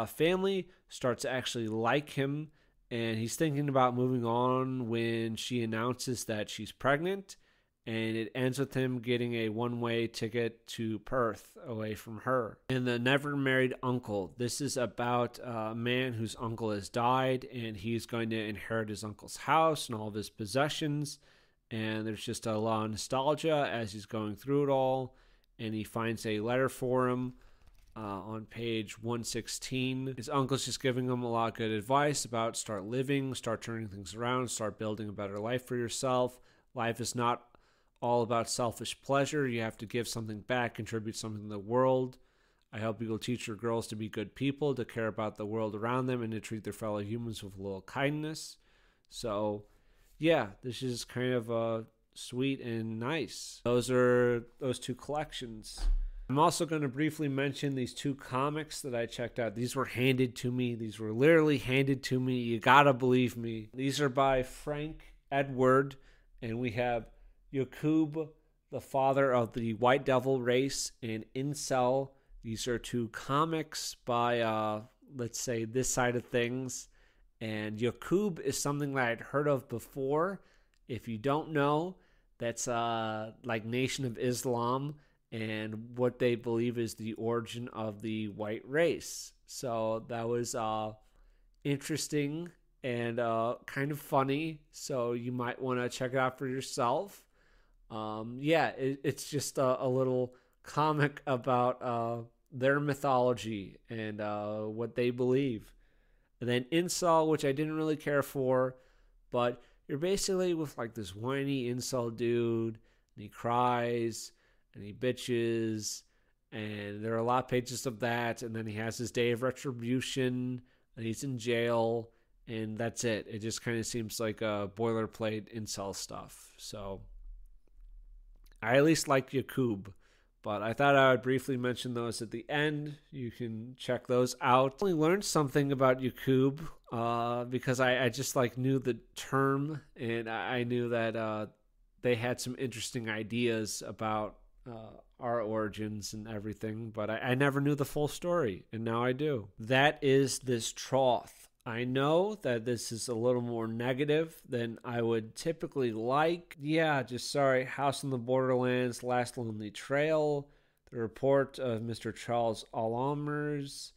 family starts to actually like him, and he's thinking about moving on when she announces that she's pregnant, and it ends with him getting a one-way ticket to Perth away from her. And the Never Married Uncle. This is about a man whose uncle has died, and he's going to inherit his uncle's house and all of his possessions. And there's just a lot of nostalgia as he's going through it all. And he finds a letter for him on page 116. His uncle's just giving him a lot of good advice about start living, start turning things around, start building a better life for yourself. Life is not all about selfish pleasure. You have to give something back, contribute something to the world. I hope you will teach your girls to be good people, to care about the world around them, and to treat their fellow humans with a little kindness. So yeah, this is kind of sweet and nice. Those are those 2 collections. I'm also going to briefly mention these 2 comics that I checked out. These were handed to me. These were literally handed to me. You gotta believe me. These are by Frank Edward, and we have Yakub, the father of the White Devil race, and Incel. These are 2 comics by, let's say, this side of things. And Yakub is something that I'd heard of before. If you don't know, that's like Nation of Islam and what they believe is the origin of the white race. So that was interesting and kind of funny. So you might want to check it out for yourself. It's just a little comic about their mythology and what they believe. And then Incel, which I didn't really care for, but you're basically with like this whiny incel dude, and he cries, and he bitches, and there are a lot of pages of that, and then he has his day of retribution, and he's in jail, and that's it. It just kind of seems like a boilerplate incel stuff. So I at least like Yakub. But I thought I would briefly mention those at the end. You can check those out. I only learned something about Yakub because I just like knew the term, and I knew that they had some interesting ideas about our origins and everything, but I never knew the full story, and now I do. That is this Trough. I know that this is a little more negative than I would typically like. Yeah, just sorry. House on the Borderlands, Last Lonely Trail, The Report of Mr. Charles Aalmers,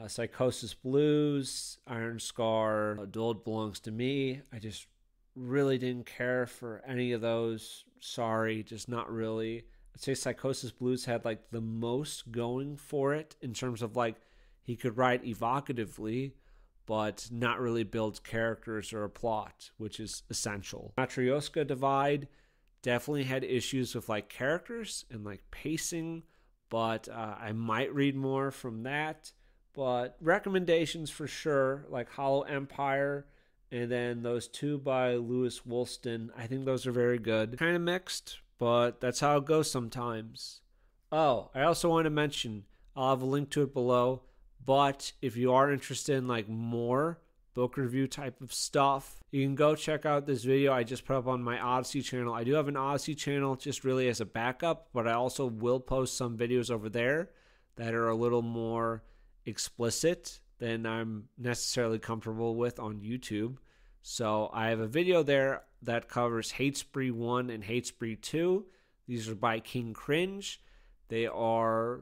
Psychosis Blues, Iron Scar, Adult Belongs to Me. I just really didn't care for any of those. Sorry, just not really. I'd say Psychosis Blues had like the most going for it in terms of like he could write evocatively, but not really build characters or a plot, which is essential. Matrioshka Divide definitely had issues with like characters and like pacing, but I might read more from that. But recommendations for sure, like Hollow Empire, and then those two by Lewis Woolston. I think those are very good. Kind of mixed, but that's how it goes sometimes. Oh, I also want to mention, I'll have a link to it below, but if you are interested in like more book review type of stuff, you can go check out this video I just put up on my Odyssey channel. I do have an Odyssey channel just really as a backup, but I also will post some videos over there that are a little more explicit than I'm necessarily comfortable with on YouTube. So I have a video there that covers Hate Spree 1 and Hate Spree 2. These are by King Cringe. They are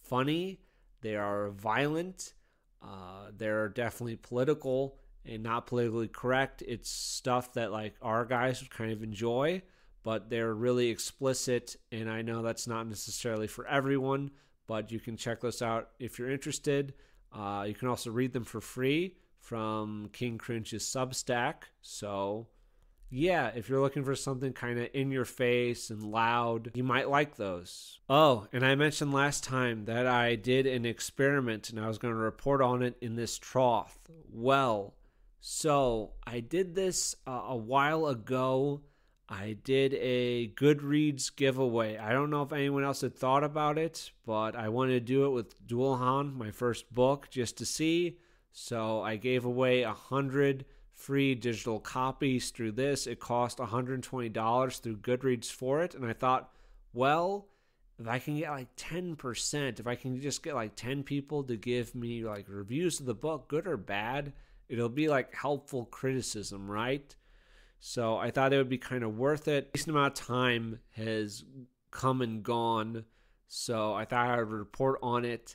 funny. They are violent. They're definitely political and not politically correct. It's stuff that like our guys would kind of enjoy, but they're really explicit, and I know that's not necessarily for everyone, but you can check those out if you're interested. You can also read them for free from King Cringe's Substack. So yeah, if you're looking for something kind of in your face and loud, you might like those. Oh, and I mentioned last time that I did an experiment and I was going to report on it in this Trough. Well, so I did this a while ago. I did a Goodreads giveaway. I don't know if anyone else had thought about it, but I wanted to do it with Duelhan, my first book, just to see. So I gave away 100 free digital copies through this. It cost $120 through Goodreads for it. And I thought, well, if I can get like 10%, if I can just get like 10 people to give me like reviews of the book, good or bad, it'll be like helpful criticism, right? So I thought it would be kind of worth it. A decent amount of time has come and gone, so I thought I would report on it.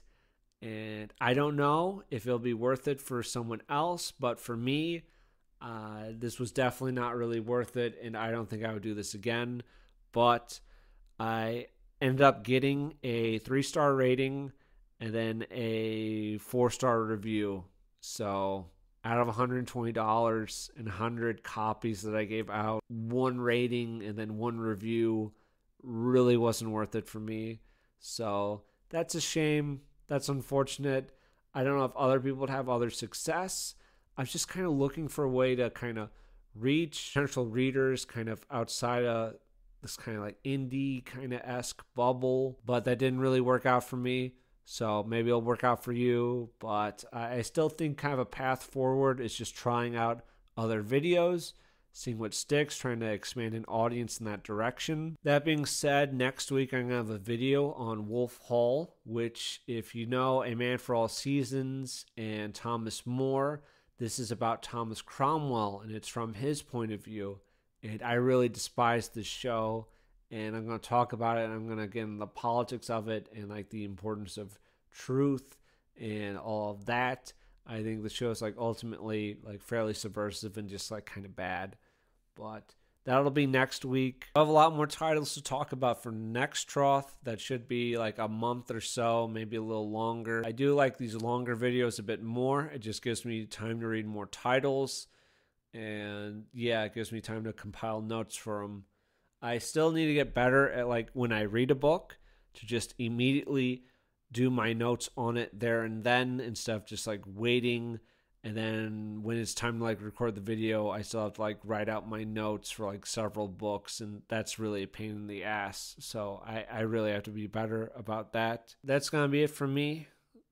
And I don't know if it'll be worth it for someone else, but for me, this was definitely not really worth it, and I don't think I would do this again. But I ended up getting a 3-star rating and then a 4-star review. So out of $120 and 100 copies that I gave out, 1 rating and then 1 review really wasn't worth it for me. So that's a shame. That's unfortunate. I don't know if other people would have other success. I was just kind of looking for a way to kind of reach potential readers kind of outside of this kind of like indie kind of esque bubble, but that didn't really work out for me. So maybe it'll work out for you, but I still think kind of a path forward is just trying out other videos, seeing what sticks, trying to expand an audience in that direction. That being said, next week I'm going to have a video on Wolf Hall, which, if you know A Man for All Seasons and Thomas More, this is about Thomas Cromwell, and it's from his point of view. And I really despise this show, and I'm going to talk about it, and I'm going to get into the politics of it and like the importance of truth and all of that. I think the show is like ultimately like fairly subversive and just like kind of bad. But that'll be next week. I have a lot more titles to talk about for next Trough. That should be like a month or so, maybe a little longer. I do like these longer videos a bit more. It just gives me time to read more titles. And yeah, it gives me time to compile notes for them. I still need to get better at like when I read a book to just immediately do my notes on it there and then instead of just like waiting. And then when it's time to like record the video, I still have to like write out my notes for like several books, and that's really a pain in the ass. So I really have to be better about that. That's going to be it from me.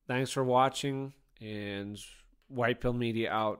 Thanks for watching, and White Pill Media out.